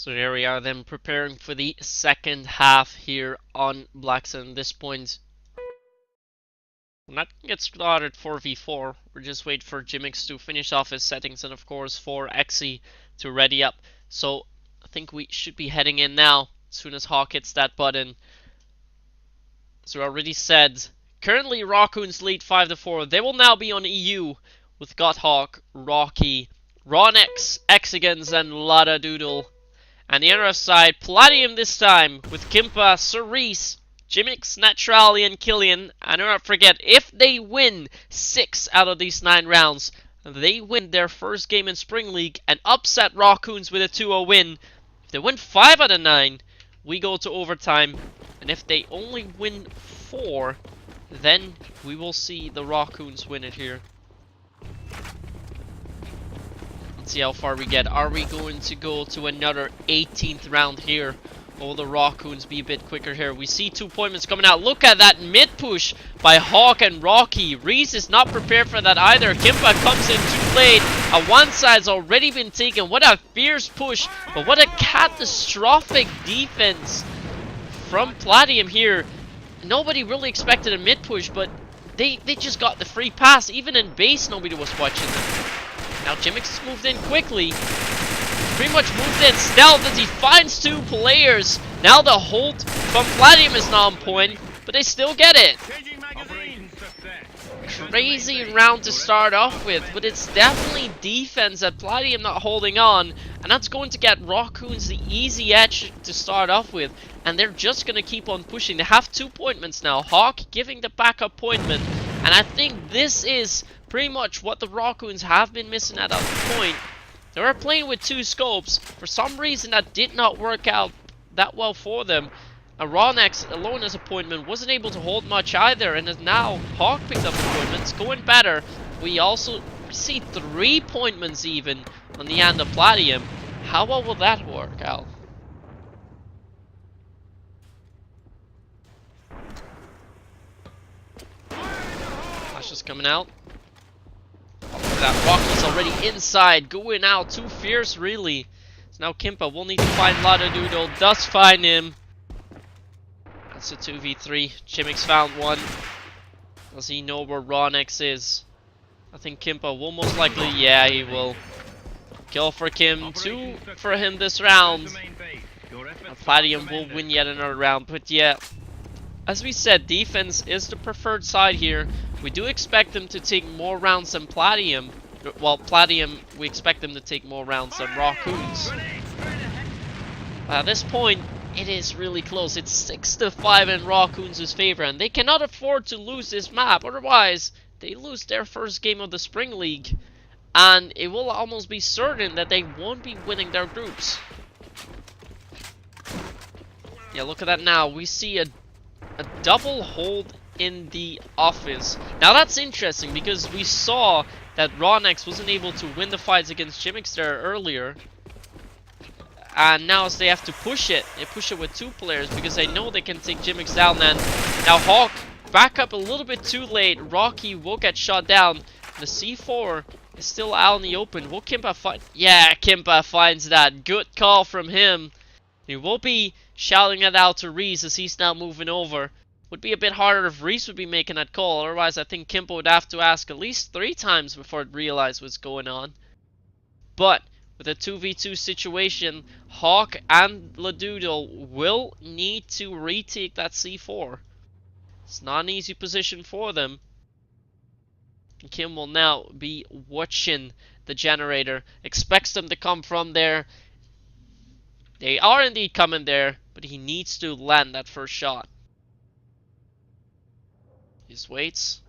So here we are then preparing for the second half here on Blackstone. At this point, we're not gonna get started 4v4. We're just wait for Jimmix to finish off his settings and of course for Xe to ready up. So I think we should be heading in now as soon as Hawk hits that button. As we already said, currently Rawkoons lead 5-4. They will now be on EU with Godhawk, Rocky, Ronx, Exigans, and Ladadoodle. And the other side, Platium this time, with Kimpa, Cerise, Jimmix, Naturali, and Killian. And do not forget, if they win 6 out of these 9 rounds, they win their first game in Spring League and upset Rawkoons with a 2-0 win. If they win 5 out of 9, we go to overtime. And if they only win 4, then we will see the Rawkoons win it here. Let's see how far we get. Are we going to go to another 18th round here? Or will the Rawkoons be a bit quicker here? We see 2 appointments coming out. Look at that mid push by Hawk and Rocky. Reese is not prepared for that either. Kimpa comes in too late. One side's already been taken. What a fierce push. But what a catastrophic defense from Platium here. Nobody really expected a mid push, but they just got the free pass. Even in base, nobody was watching them. Now Jimmix has moved in quickly. Pretty much moved in stealth as he finds 2 players. Now the hold from Platium is not on point, but they still get it. Crazy round to start off with, but it's definitely defense at Platium not holding on, and that's going to get Rawkoons the easy edge to start off with, and they're just going to keep on pushing. They have 2 appointments now, Hawk giving the backup appointment, and I think this is pretty much what the Rawkoons have been missing at that point. They were playing with 2 scopes. For some reason that did not work out that well for them. Ronx alone as appointment wasn't able to hold much either, and as now Hawk picked up appointments, going better. We also see 3 appointments even on the end of Platium. How well will that work out? Flash is coming out. That Rocky's already inside, going out, too fierce really. So now Kimpa will need to find Ladadoodle, does find him. That's a 2v3. Jimmix found one. Does he know where Ronx is? I think Kimpa will most likely, yeah, he will. Kill for Kim, 2 for him this round. Platium will win yet another round, but yeah. As we said, defense is the preferred side here. We do expect them to take more rounds than Platium. Well, Platium, we expect them to take more rounds than Rawkoons. At this point, it is really close. It's 6-5 in Rawkoons' favor, and they cannot afford to lose this map. Otherwise, they lose their first game of the Spring League, and it will almost be certain that they won't be winning their groups. Yeah, look at that now. We see a double hold in the office. Now that's interesting because we saw that Ronx wasn't able to win the fights against Jimmix there earlier. And now as they have to push it, they push it with 2 players because they know they can take Jimmix down then. Now Hawk back up a little bit too late. Rocky will get shot down. The C4 is still out in the open. Will Kimpa find? Yeah, Kimpa finds that. Good call from him. He will be shouting it out to Reese as he's now moving over. Would be a bit harder if Reese would be making that call. Otherwise, I think Kimpa would have to ask at least 3 times before it realized what's going on. But with a 2v2 situation, Hawk and Ladoodle will need to retake that C4. It's not an easy position for them. Kim will now be watching the generator. Expects them to come from there. They are indeed coming there, but he needs to land that first shot. He just waits.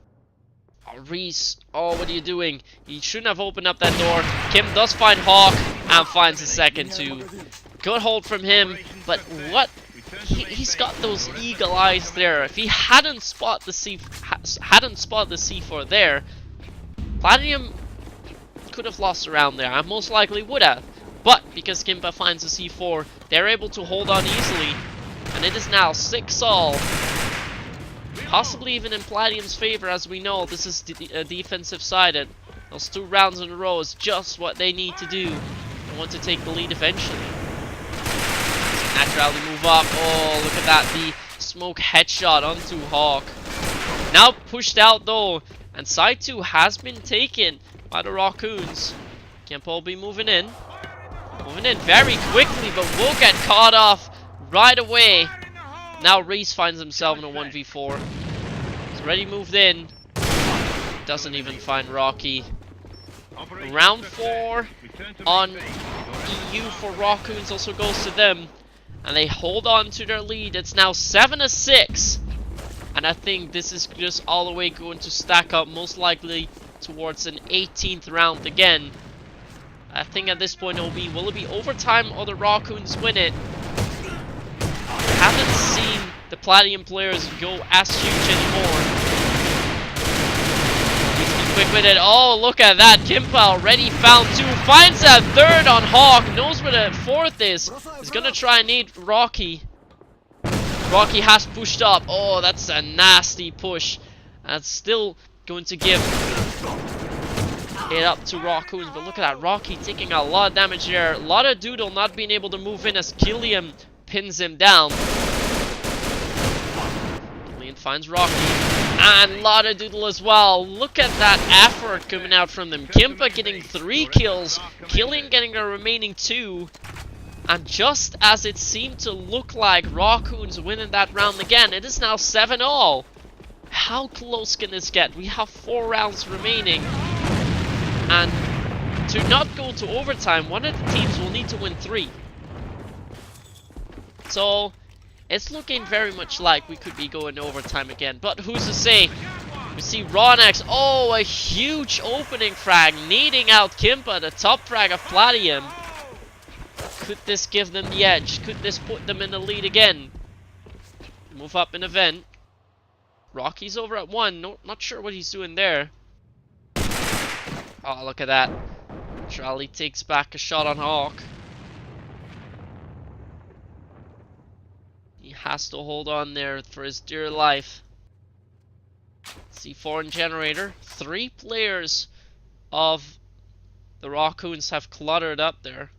Oh, Reese. Oh, what are you doing? He shouldn't have opened up that door. Kim does find Hawk and finds the second too. Good hold from him, but what? He's got those eagle eyes there. If he hadn't spotted the C4 there, Platium could have lost a round there. I most likely would have. But because Kimpa finds the C4, they're able to hold on easily. And it is now 6-all. Possibly even in Platium's favor, as we know this is defensive sided. Those 2 rounds in a row is just what they need to do. They want to take the lead eventually. Naturally move up. Oh, look at that. The smoke headshot onto Hawk. Now pushed out though. And side 2 has been taken by the Rawkoons. Kempa will be moving in. Moving in very quickly, but will get caught off right away. Now Reese finds himself in a 1v4. He's already moved in. Doesn't even find Rocky. Round 4 on EU for Rawkoons also goes to them. And they hold on to their lead. It's now 7-6. And I think this is just all the way going to stack up most likely towards an 18th round again. I think at this point will it be overtime or the Rawkoons win it? Haven't seen the Platium players go as huge anymore. Needs to be quick with it. Oh, look at that. Kimpa already found 2. Finds a 3rd on Hawk. Knows where the 4th is. He's gonna try and need Rocky. Rocky has pushed up. Oh, that's a nasty push. That's still going to give it up to Rawkoons. But look at that. Rocky taking a lot of damage there. A lot of Doodle not being able to move in as Killian pins him down. Killian finds Rocky. And Lotta Doodle as well. Look at that effort coming out from them. Kimpa getting 3 kills. Killian getting the remaining 2. And just as it seemed to look like Rawkoons winning that round again, it is now 7-all. How close can this get? We have 4 rounds remaining. And to not go to overtime, one of the teams will need to win 3. So it's looking very much like we could be going overtime again. But who's to say? We see Rawnex. Oh, a huge opening frag, needing out Kimpa, the top frag of Platium. Could this give them the edge? Could this put them in the lead again? Move up in event. Rocky's over at 1. No, not sure what he's doing there. Oh, look at that. Charlie takes back a shot on Hawk. He has to hold on there for his dear life. C4 and generator. 3 players of the Rawkoons have cluttered up there.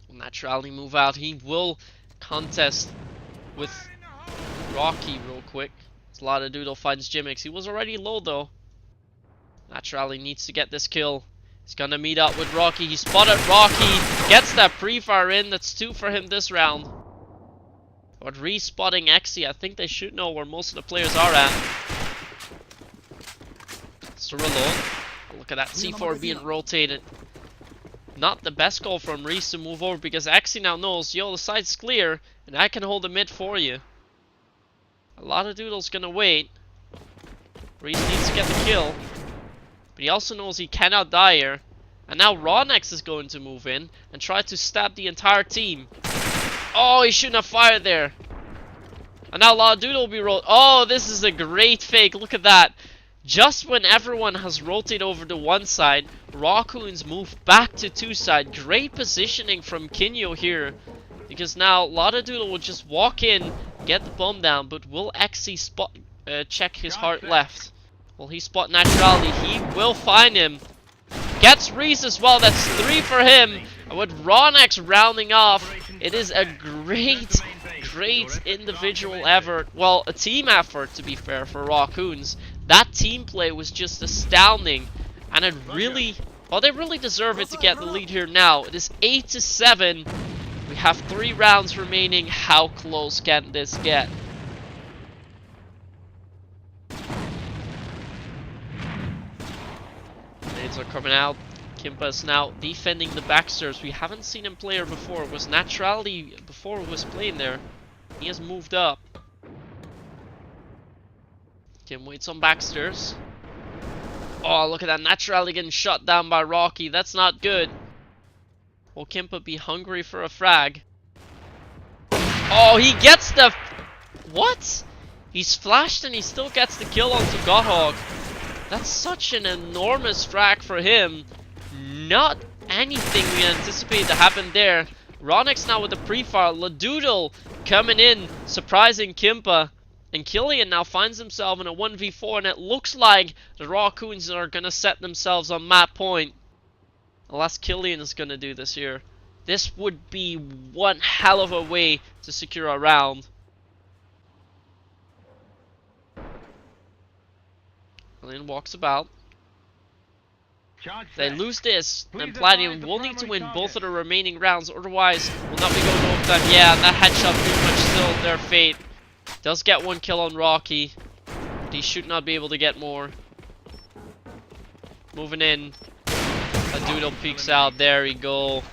Will naturally move out. He will contest with Rocky real quick. It's a lot of Doodle finds Jimmix. He was already low though. Naturally needs to get this kill. He's gonna meet up with Rocky. He spotted Rocky. Gets that pre-fire in. That's 2 for him this round. But respotting Exy, I think they should know where most of the players are at. Cirillo. Look at that C4 being rotated. Not the best call from Reese to move over because Exy now knows, yo, the side's clear and I can hold the mid for you. A lot of Doodle's gonna wait. Reese needs to get the kill. But he also knows he cannot die here. And now Rawnex is going to move in and try to stab the entire team. Oh, he shouldn't have fired there. And now Doodle will be rolled. Oh, this is a great fake. Look at that. Just when everyone has rotated over to one side, Rawkoons move back to 2 side. Great positioning from Kinyo here. Because now Doodle will just walk in, get the bomb down. But will Exy spot check his heart left? Will he spot naturality? He will find him. Gets Reese as well. That's 3 for him. And with Rawnex rounding off, it is a great individual effort. Well, a team effort to be fair for Rawkoons. That team play was just astounding. And it really, well, they really deserve it to get the lead here now. It is 8-7. We have 3 rounds remaining. How close can this get? Nades are coming out. Kimpa's now defending the backstairs. We haven't seen him play here before. It was naturally before he was playing there. He has moved up. Kim waits on backstairs. Oh, look at that. Naturally getting shot down by Rocky. That's not good. Will Kimpa be hungry for a frag? Oh, he gets the... What? He's flashed and he still gets the kill onto Godhog. That's such an enormous frag for him. Not anything we anticipate to happen there. Rawnex now with the pre-fire. Ladoodle coming in, surprising Kimpa. And Killian now finds himself in a 1v4, and it looks like the Rawkoons are going to set themselves on map point. Unless Killian is going to do this here. This would be one hell of a way to secure a round. Killian walks about. Charge They set. lose this, Please and Platium advise the will need to primary win both of target. the remaining rounds, otherwise will not be going overtime. Yeah, and that headshot pretty much sealed their fate. Does get one kill on Rocky, but he should not be able to get more. Moving in. A doodle peeks out. There we go.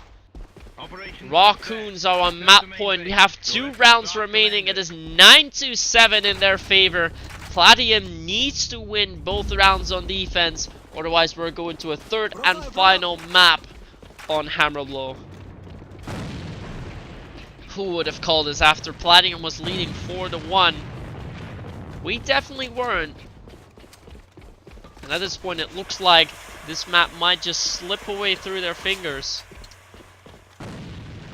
Operation Rawkoons are on map point. We have 2 rounds remaining. It is 9-7 in their favor. Platium needs to win both rounds on defense, otherwise we're going to a third and final map on Hammer Blow. Who would have called this after Platium was leading 4-1? We definitely weren't. And at this point it looks like this map might just slip away through their fingers.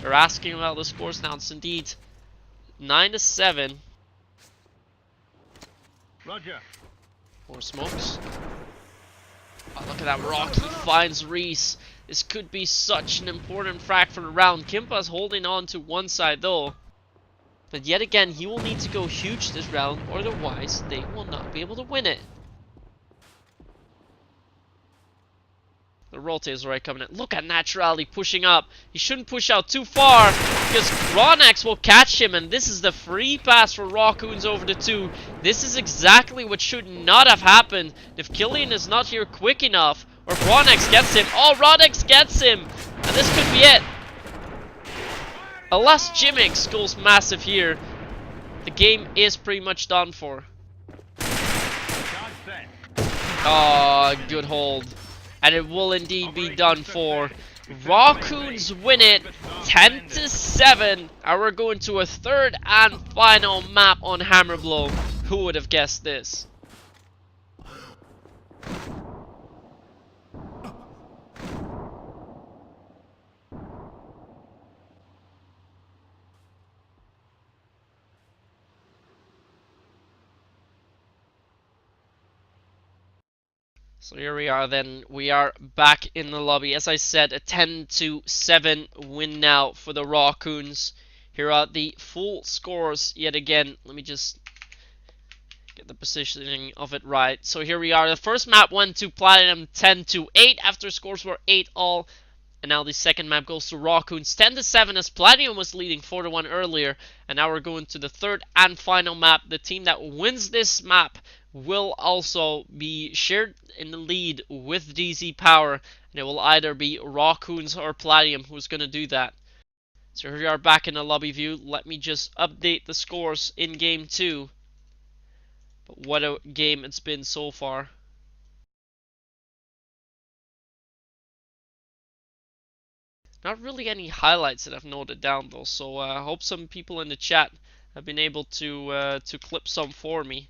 They're asking about the scores now. It's indeed 9-7. Roger. More smokes. Oh, look at that. Rocky finds Reese. This could be such an important frag for the round. Kimpa's holding on to one side though. But yet again, he will need to go huge this round, otherwise they will not be able to win it. The rotate is right coming in. Look at Naturality pushing up. He shouldn't push out too far because Ronex will catch him, and this is the free pass for Rawkoons over the 2. This is exactly what should not have happened if Killian is not here quick enough, or if Ronex gets him. Oh, Ronex gets him, and this could be it. Unless Jimix goes massive here, the game is pretty much done for. Charge set. Oh, good hold. And it will indeed be done for. Rawkoons win it 10-7. And we're going to a third and final map on Hammer Blow. Who would have guessed this? So here we are then, we are back in the lobby. As I said, a 10-7 win now for the Rawkoons. Here are the full scores yet again. Let me just get the positioning of it right. So here we are. The first map went to Platium 10-8 after scores were 8 all. And now the second map goes to Rawkoons 10-7 as Platium was leading 4-1 earlier. And now we're going to the third and final map. The team that wins this map will also be shared in the lead with DZ Power, and it will either be Rawkoons or Platium who's going to do that. So here we are back in the lobby view. Let me just update the scores in game 2. But what a game it's been so far. Not really any highlights that I've noted down though, so I hope some people in the chat have been able to clip some for me.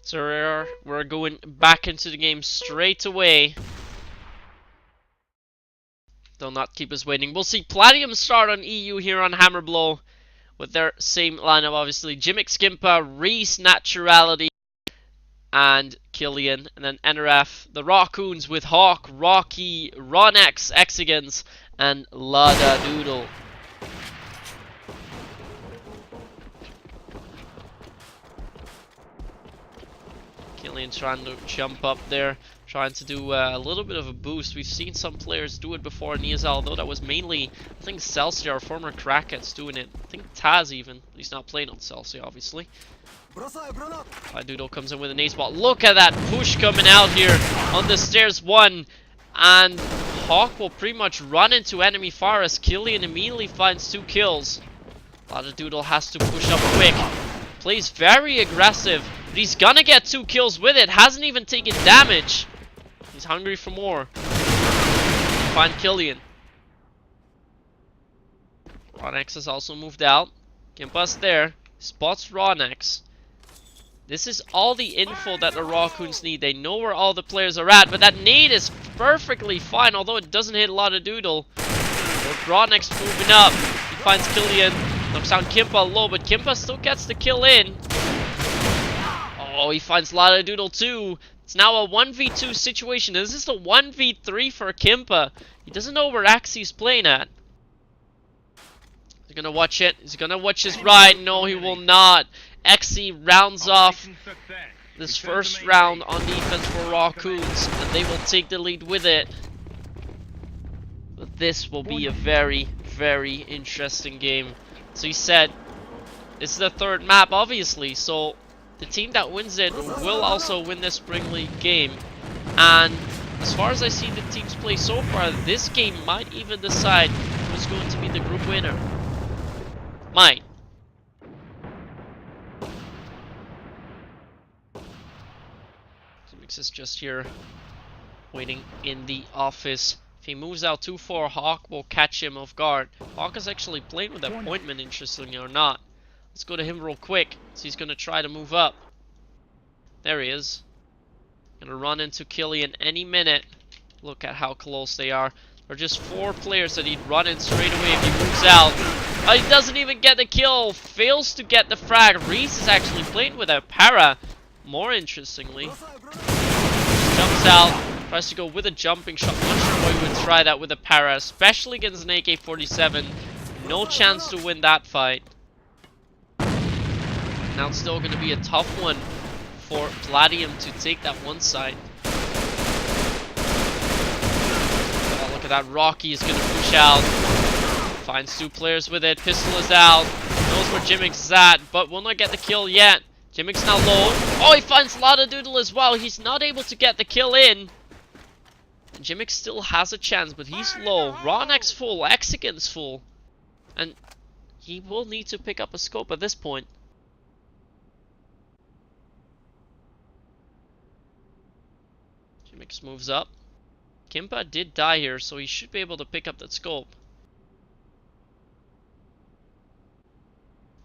So we're going back into the game straight away. They'll not keep us waiting. We'll see Platium start on EU here on Hammer Blow with their same lineup, obviously. Jimix, Skimpa, Reese, Naturality, and Killian. And then NRF, the Rawkoons with Hawk, Rocky, Ronex, Exigans, and Lada Doodle. Killian trying to jump up there, Trying to do a little bit of a boost. We've seen some players do it before in ESL, although that was mainly, I think, Celsius, our former Crackheads, doing it. I think Taz even. He's not playing on Celsius, obviously. Doodle comes in with an ace ball. Look at that push coming out here on the stairs 1. And Hawk will pretty much run into enemy fire as Killian immediately finds 2 kills. Doodle has to push up quick. Plays very aggressive, but he's gonna get 2 kills with it. Hasn't even taken damage. He's hungry for more. Find Killian. Rawnex has also moved out. Kimpa's there. Spots Rawnex. This is all the info that the Rawkoons need. They know where all the players are at, but that nade is perfectly fine, although it doesn't hit a lot of Doodle. Rawnex moving up. He finds Killian. Knocks down Kimpa low, but Kimpa still gets the kill in. Oh, he finds Doodle too. It's now a 1v2 situation. This is the 1v3 for Kimpa. He doesn't know where Axie's playing at. He's gonna watch it. He's gonna watch his right. No, he will not. Axie rounds off this first round on defense for Rawkoons, and they will take the lead with it. But this will be a very, very interesting game. So he said, this is the 3rd map, obviously, so the team that wins it will also win the Spring League game. And as far as I see the teams play so far, this game might even decide who's going to be the group winner. Might. Mix is just here, waiting in the office. If he moves out too far, Hawk will catch him off guard. Hawk is actually playing with appointment, interestingly or not. Let's go to him real quick. So he's going to try to move up. There he is. Gonna run into Killian any minute. Look at how close they are. There are just 4 players that he'd run in straight away if he moves out. Oh, he doesn't even get the kill. Fails to get the frag. Reese is actually playing with a para. More interestingly. Jumps out. Tries to go with a jumping shot. Not sure why he would try that with a para. Especially against an AK-47. No chance to win that fight. Now it's still going to be a tough one for Platium to take that one side. Oh, look at that. Rocky is going to push out. Finds 2 players with it. Pistol is out. Knows where Jimmix is at, but will not get the kill yet. Jimmix now low. Oh, he finds Doodle as well. He's not able to get the kill in. Jimmix still has a chance, but he's low. Rawnex full. Exigan's full. And he will need to pick up a scope at this point. Jimmix moves up. Kimpa did die here, so he should be able to pick up that scope.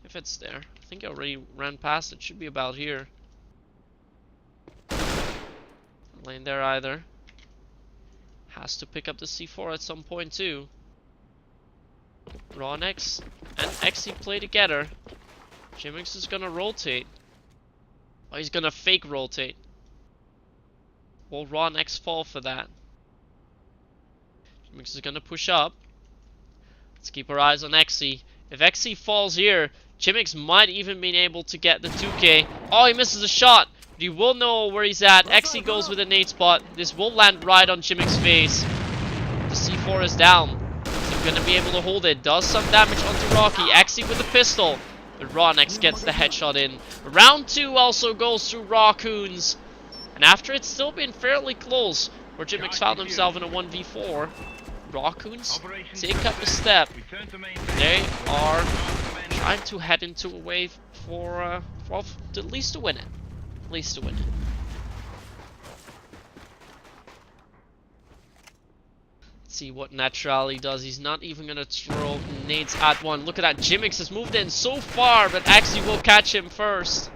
If it's there. I think I already ran past it. Should be about here. Not laying there either. Has to pick up the C4 at some point too. Rawnex and Exy play together. Jimmix is gonna rotate. Oh, he's gonna fake rotate. Will Rawnex fall for that? Jimmix is gonna push up. Let's keep our eyes on Exy. If Exy falls here, Jimmix might even be able to get the 2K. Oh, he misses a shot. But he will know where he's at. Exy goes with a nade spot. This will land right on Jimmix's face. The C4 is down. Is he going to be able to hold it? Does some damage onto Rocky. Exy with the pistol. But Rawnex gets the headshot in. Round 2 also goes through Rawkoons. And after it's still been fairly close, where Jimmix found himself in a 1v4, Rawkoons take up a step. They are trying to head into a wave for at least to win it. At least to win it. Let's see what Naturally does. He's not even gonna throw nades at one. Look at that. Jimmix has moved in so far, but actually will catch him first.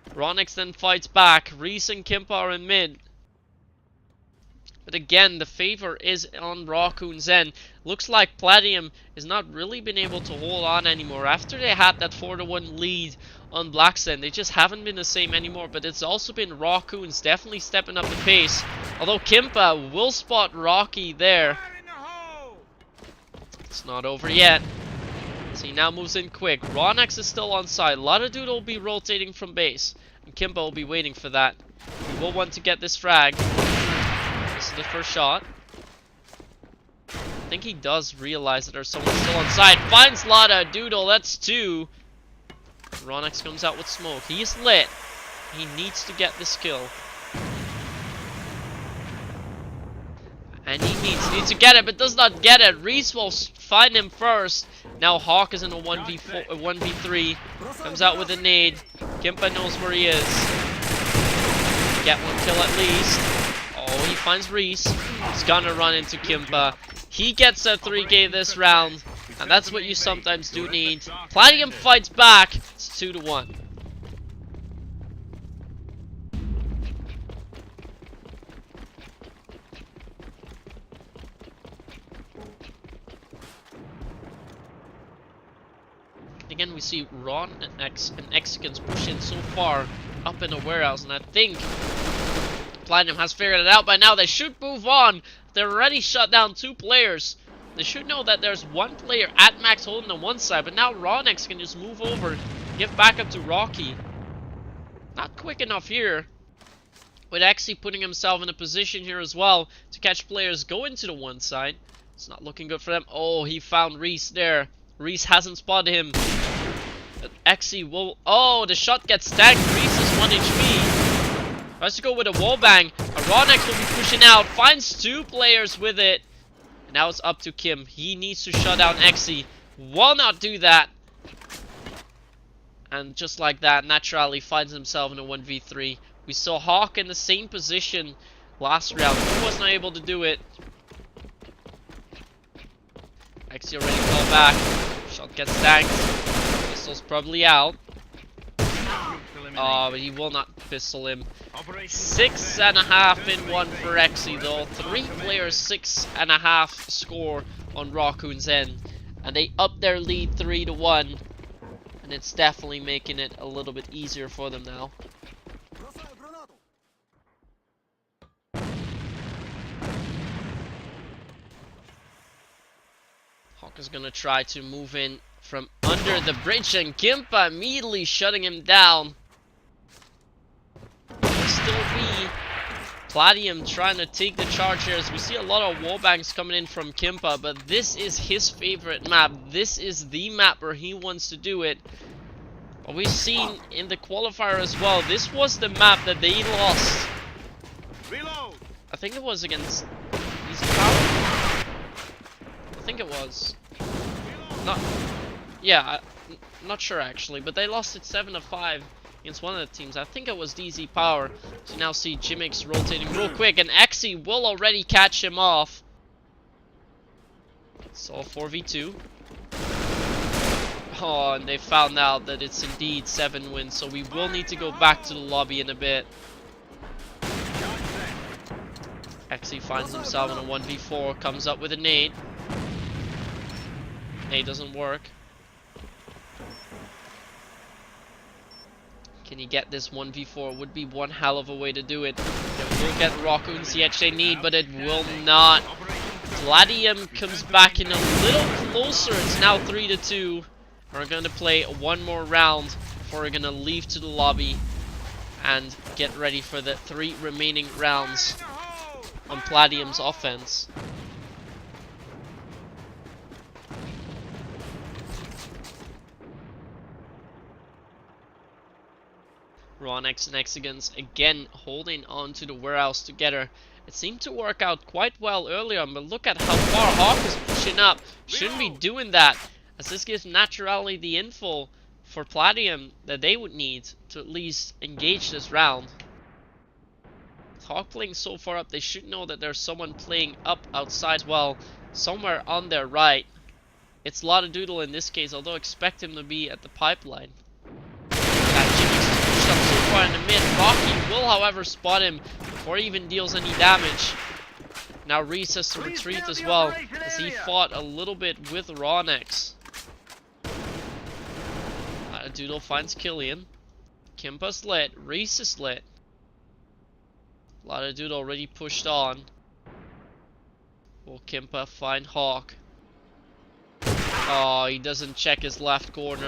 Rawnex then fights back. Reese and Kimpa are in mid. But again, the favor is on Rawkoons' end. Looks like Platium has not really been able to hold on anymore. After they had that 4-1 lead on Blackstone, they just haven't been the same anymore. But it's also been Rawkoons definitely stepping up the pace. Although Kimpa will spot Rocky there. It's not over yet. So he now moves in quick. Rawnex is still on side. Dude will be rotating from base. And Kimpa will be waiting for that. He will want to get this frag. misses the first shot. I think he does realize that there's someone still on side. Finds Lada Doodle, that's 2. Rawnex comes out with smoke. He's lit. He needs to get this kill. And he needs to get it, but does not get it. Reese will find him first. Now Hawk is in a 1v4, 1v3. Comes out with a nade. Kimpa knows where he is. Get one kill at least. Oh, he finds Reese. He's gonna run into Kimpa. He gets a 3k this round. And that's what you sometimes do need. Platium fights back. It's 2-1. Again, we see Ron and Exicans push in so far up in the warehouse, and I think Platium has figured it out by now. They should move on. They're already shut down 2 players. They should know that there's 1 player at max holding on one side, but now Rawnex can just move over, give back up to Rocky. Not quick enough here. With Exy putting himself in a position here as well to catch players going to the one side. It's not looking good for them. Oh, he found Reese there. Reese hasn't spotted him. Exy will... Oh, the shot gets stacked. Reese is 1 HP. Tries to go with a wallbang. Rawnex will be pushing out. Finds 2 players with it. And now it's up to Kim. He needs to shut down Exy. Will not do that. And just like that, naturally finds himself in a 1v3. We saw Hawk in the same position last round. He was not able to do it. Exy already fell back. Shot gets tanked. Pistol's probably out. Oh, but he will not pistol him. 6.5 in 1 for Exy though. 3 players, 6.5 score on Rawkoons end. And they up their lead 3-1. And it's definitely making it a little bit easier for them now. Hawk is gonna try to move in from under the bridge, and Kimpa immediately shutting him down. Still be Platium trying to take the charge here, as we see a lot of wallbangs coming in from Kimpa, but this is his favorite map. This is the map where he wants to do it. But we've seen in the qualifier as well, this was the map that they lost. Reload. I think it was against Easy Power. I think it was. Not sure actually, but they lost it 7-5 against one of the teams. I think it was DZ Power. So you now see Jimix rotating real quick, and Exy will already catch him off. So 4v2. Oh, and they found out that it's indeed 7 wins, so we will need to go back to the lobby in a bit. Exy finds himself in a 1v4, comes up with a nade. Nade doesn't work. Can he get this 1v4? Would be one hell of a way to do it. It will get Rawkoons the edge they need, but it will not. Platium comes back in a little closer. It's now 3-2. We're going to play 1 more round before we're going to leave to the lobby and get ready for the 3 remaining rounds on Platium's offense. Rawnex and Exigans again holding on to the warehouse together. It seemed to work out quite well earlier on, but look at how far Hawk is pushing up. Shouldn't be doing that, as this gives naturally the info for Platium that they would need to at least engage this round. With Hawk playing so far up, they should know that there's someone playing up outside as well, somewhere on their right. It's Doodle in this case, although expect him to be at the pipeline. Up so far in the mid. Rocky will, however, spot him before he even deals any damage. Now Reese has to retreat as well, as he fought a little bit with Rawnex. Doodle finds Killian. Kimpa's lit. Reese is lit. Doodle already pushed on. Will Kimpa find Hawk? Oh, he doesn't check his left corner.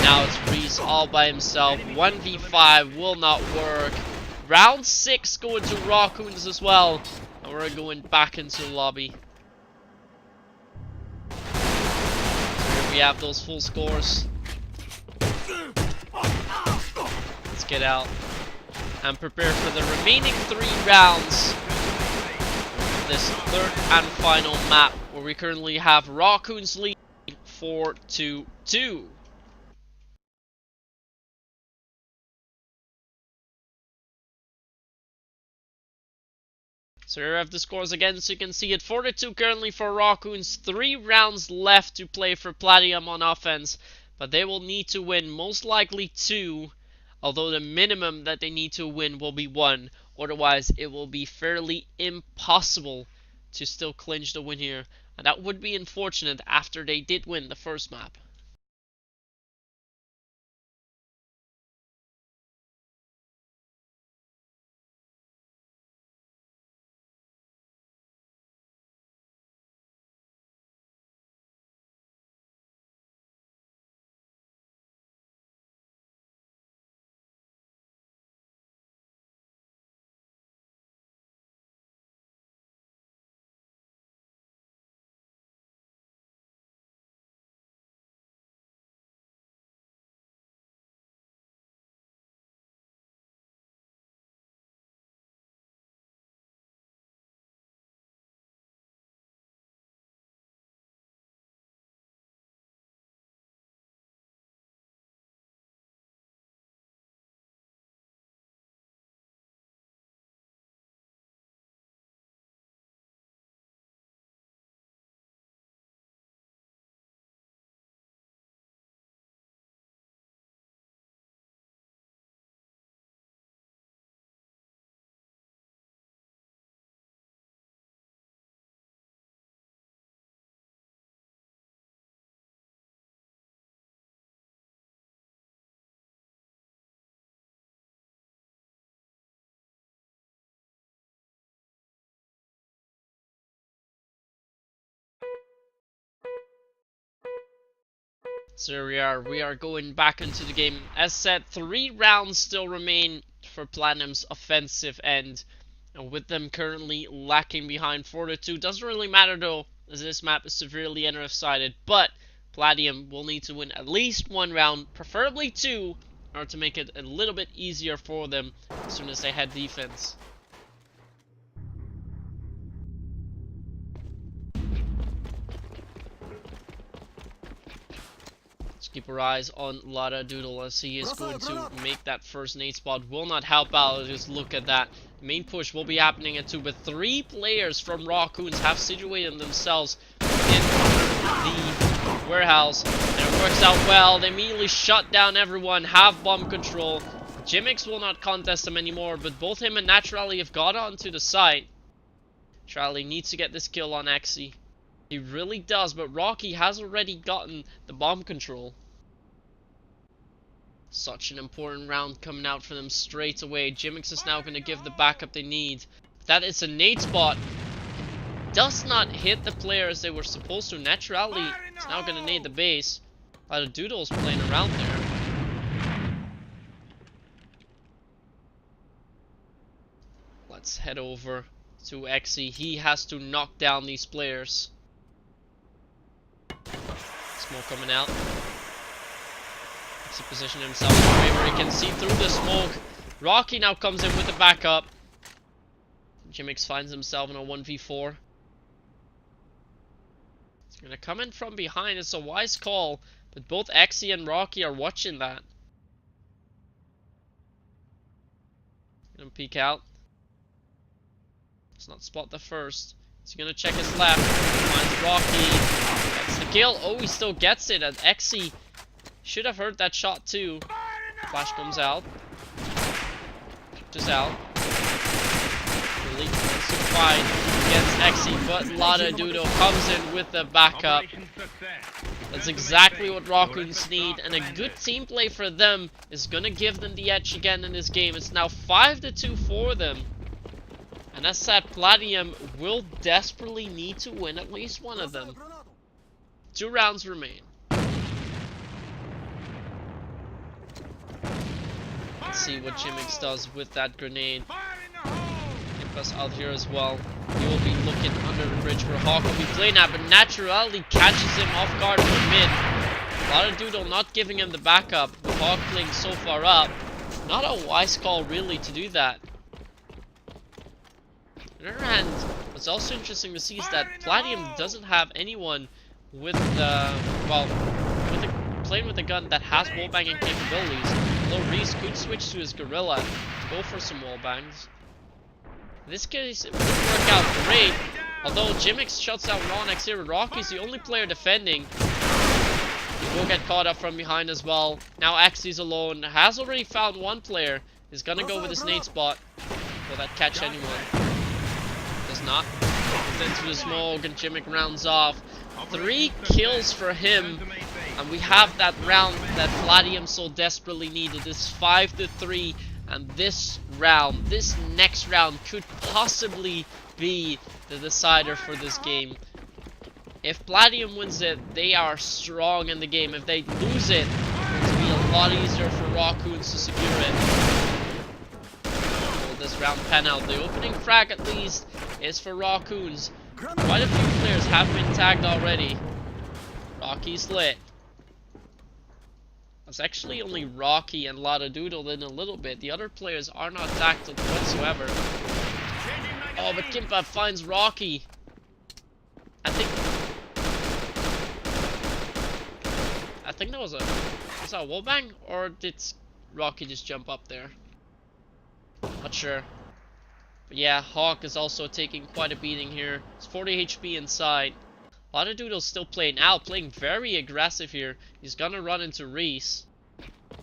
Now it's Reese all by himself. 1v5 will not work. Round 6 going to Rawkoons as well. And we're going back into the lobby. So here we have those full scores. Let's get out and prepare for the remaining 3 rounds of this third and final map, where we currently have Rawkoons lead 4-2. So here I have the scores again, so you can see it. 4-2 currently for Rawkoons. 3 rounds left to play for Platium on offense, but they will need to win most likely 2, although the minimum that they need to win will be 1. Otherwise, it will be fairly impossible to still clinch the win here, and that would be unfortunate after they did win the first map. So here we are going back into the game. As said, 3 rounds still remain for Platinum's offensive end, and with them currently lacking behind 4-2. Doesn't really matter though, as this map is severely NRF-sided, but Platium will need to win at least 1 round, preferably 2, in order to make it a little bit easier for them as soon as they head defense. Keep our eyes on Lada Doodle as he is going to make that first nade spot. Will not help out. Just look at that. Main push will be happening at 2, but 3 players from Rawkoons have situated themselves in the warehouse, and it works out well. They immediately shut down everyone, have bomb control. Jimix will not contest them anymore, but both him and Naturally have got onto the site. Naturally needs to get this kill on Exy. He really does, but Rocky has already gotten the bomb control. Such an important round coming out for them straight away. Jimix is now going to give the backup they need. That is a nade spot. Does not hit the players they were supposed to. Naturally is now going to nade the base. A lot of doodles playing around there. Let's head over to Exy. He has to knock down these players. Smoke coming out. To position himself in a way where he can see through the smoke. Rocky now comes in with the backup. Jimix finds himself in a 1v4. He's gonna come in from behind. It's a wise call, but both Exy and Rocky are watching that. Gonna peek out. Let's not spot the first. He's gonna check his left. Finds Rocky. Gets the kill. Oh, he still gets it. And Exy should have heard that shot too. Flash comes out. Just out. Really wants to fight against Exy, but Lada Dudo comes in with the backup. That's exactly what Rawkoons need, and a good team play for them is gonna give them the edge again in this game. It's now 5-2 for them. And as said, Platium will desperately need to win at least one of them. 2 rounds remain. Let's see what Jimix does with that grenade. Gimpus out here as well. He will be looking under the bridge where Hawk will be playing at, but Naturality catches him off guard from mid. Latadoodle not giving him the backup, with Hawk playing so far up. Not a wise call really to do that. On the other hand, what's also interesting to see is that Platium doesn't have anyone with playing with a gun that has wallbanging capabilities. Although Reese could switch to his Gorilla to go for some wallbangs. In this case, it would work out great. Although Jimix shuts down Rawnex here, Rocky's the only player defending. He will get caught up from behind as well. Now Axie's alone. Has already found one player. He's gonna go with his nade spot. Will that catch anyone? Does not. Goes into the smoke and Jimmick rounds off. 3 kills for him. And we have that round that Platium so desperately needed. It's 5-3. And this round, this next round, could possibly be the decider for this game. If Platium wins it, they are strong in the game. If they lose it, it's going to be a lot easier for Rawkoons to secure it. Will this round pan out? The opening frag, at least, is for Rawkoons. Quite a few players have been tagged already. Rocky's lit. It's actually only Rocky and Latadoodle in a little bit. The other players are not tagged whatsoever. Oh, but Kimpa finds Rocky. I think that was that a wallbang, or did Rocky just jump up there? Not sure. But yeah, Hawk is also taking quite a beating here. It's 40 HP inside. Latadoodle's still playing out, playing very aggressive here. He's gonna run into Reese.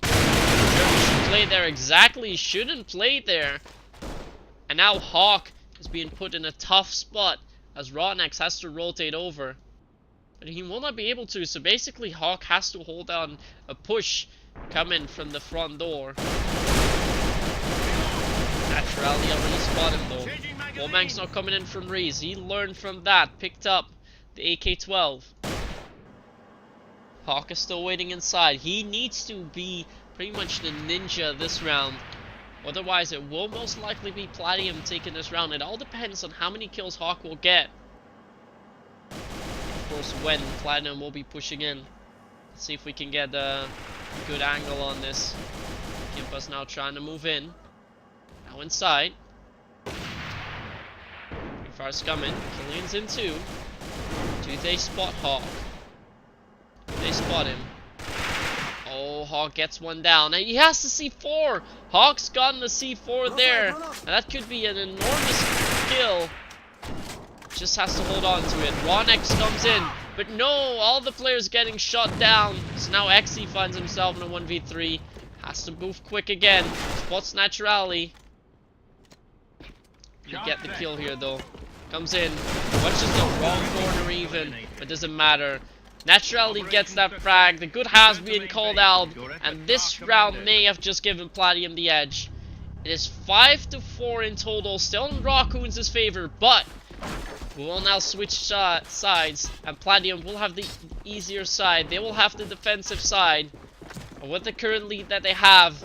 Sure, he should play there exactly. He shouldn't play there. And now Hawk is being put in a tough spot as Rawnex has to rotate over. But he will not be able to, so basically Hawk has to hold on a push coming from the front door. Naturality already spotted though. Wallbang's not coming in from Reese. He learned from that, picked up the AK-12. Hawk is still waiting inside. He needs to be pretty much the ninja this round. Otherwise, it will most likely be Platium taking this round. It all depends on how many kills Hawk will get. Of course, when Platium will be pushing in. Let's see if we can get a good angle on this. Kimpa's now trying to move in. Now inside. Fire's coming. Killian's in too. Do they spot Hawk? Do they spot him? Oh, Hawk gets one down. And he has the C4! Hawk's gotten the C4 there. And that could be an enormous kill. Just has to hold on to it. Rawnex comes in. But no, all the players getting shot down. So now Xe finds himself in a 1v3. Has to move quick again. Spots Naturality. You get the kill here though. Comes in. Watches the wrong corner even. But doesn't matter. Naturality gets that frag. The good has been called out. And this round may have just given Platium the edge. It is 5-4 in total. Still in Rawkoons' favor. But we will now switch sides. And Platium will have the easier side. They will have the defensive side. And with the current lead that they have,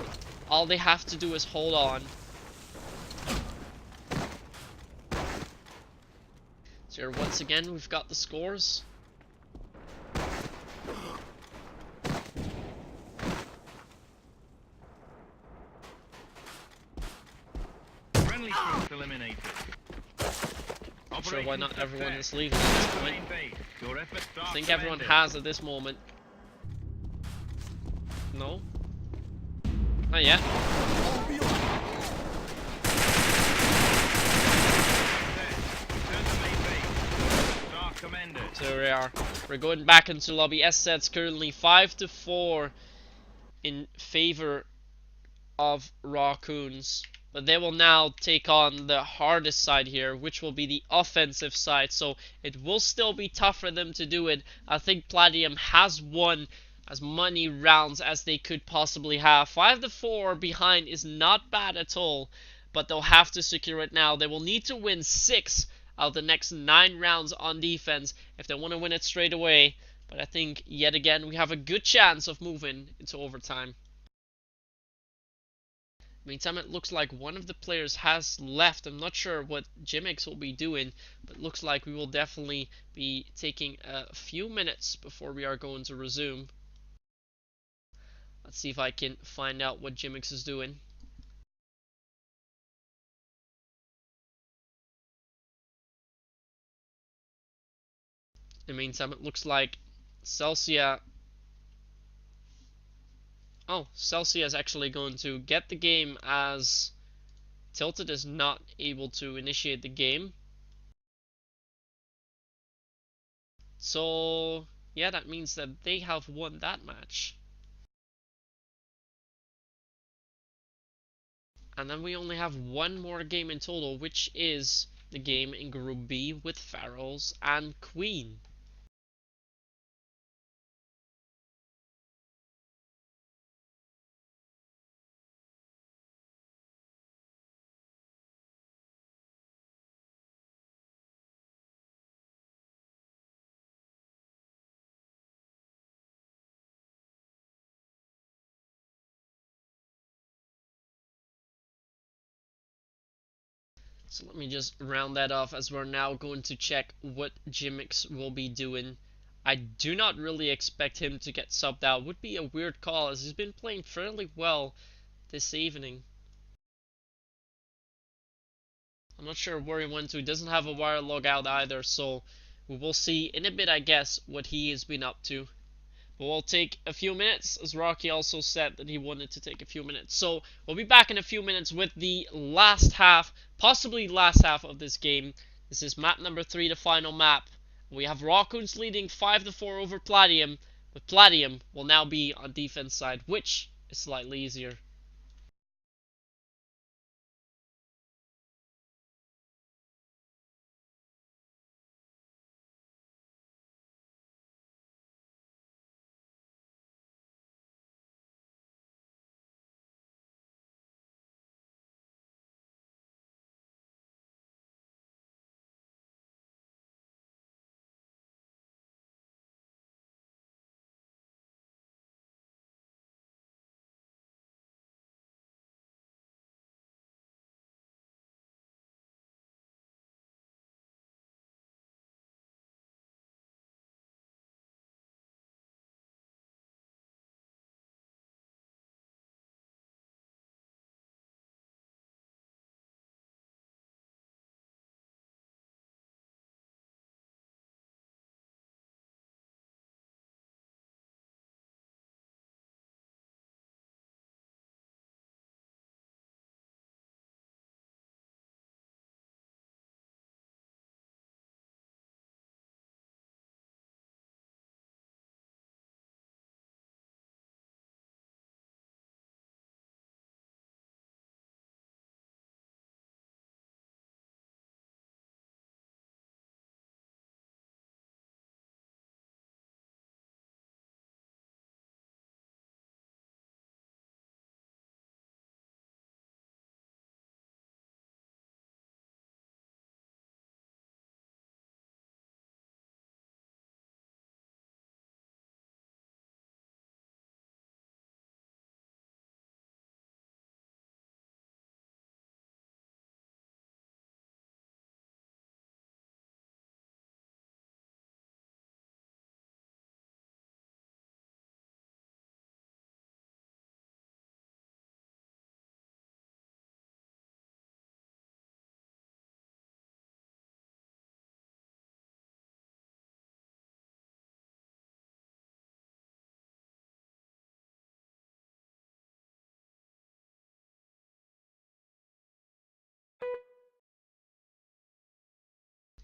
all they have to do is hold on. So here, once again, we've got the scores. Friendly troops eliminated. Not sure why not everyone is leaving at this point. I think everyone has at this moment. No? Not yet. So here we are. We're going back into lobby. As said, it's currently 5-4 in favor of Rawkoons. But they will now take on the hardest side here, which will be the offensive side. So it will still be tough for them to do it. I think Platium has won as many rounds as they could possibly have. 5-4 behind is not bad at all. But they'll have to secure it now. They will need to win 6 out of the next 9 rounds on defense if they want to win it straight away. But I think yet again we have a good chance of moving into overtime. Meantime, it looks like one of the players has left. I'm not sure what Jimix will be doing, but it looks like we will definitely be taking a few minutes before we are going to resume. Let's see if I can find out what Jimix is doing. In the meantime, it looks like Celsia. Oh, Celsia is actually going to get the game as Tilted is not able to initiate the game. So, yeah, that means that they have won that match. And then we only have one more game in total, which is the game in Group B with Pharaohs and Queen. So let me just round that off as we're now going to check what Jimix will be doing. I do not really expect him to get subbed out. Would be a weird call as he's been playing fairly well this evening. I'm not sure where he went to. He doesn't have a wire logout either, so we will see in a bit, I guess, what he has been up to. But we'll take a few minutes, as Rocky also said that he wanted to take a few minutes. So we'll be back in a few minutes with the last half, possibly last half of this game. This is map number 3, the final map. We have Rawkoons leading 5-4 over Platium, but Platium will now be on defense side, which is slightly easier.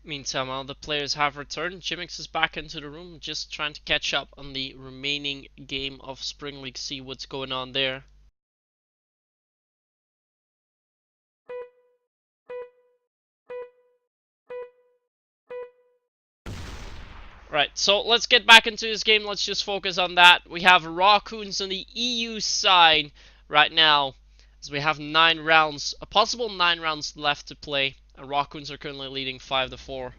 Meantime, all the players have returned. Jimix is back into the room, just trying to catch up on the remaining game of Spring League, see what's going on there. Right, so let's get back into this game. Let's just focus on that. We have Rawkoons on the EU side right now, as we have 9 rounds, a possible 9 rounds left to play, and Rawkoons are currently leading 5-4.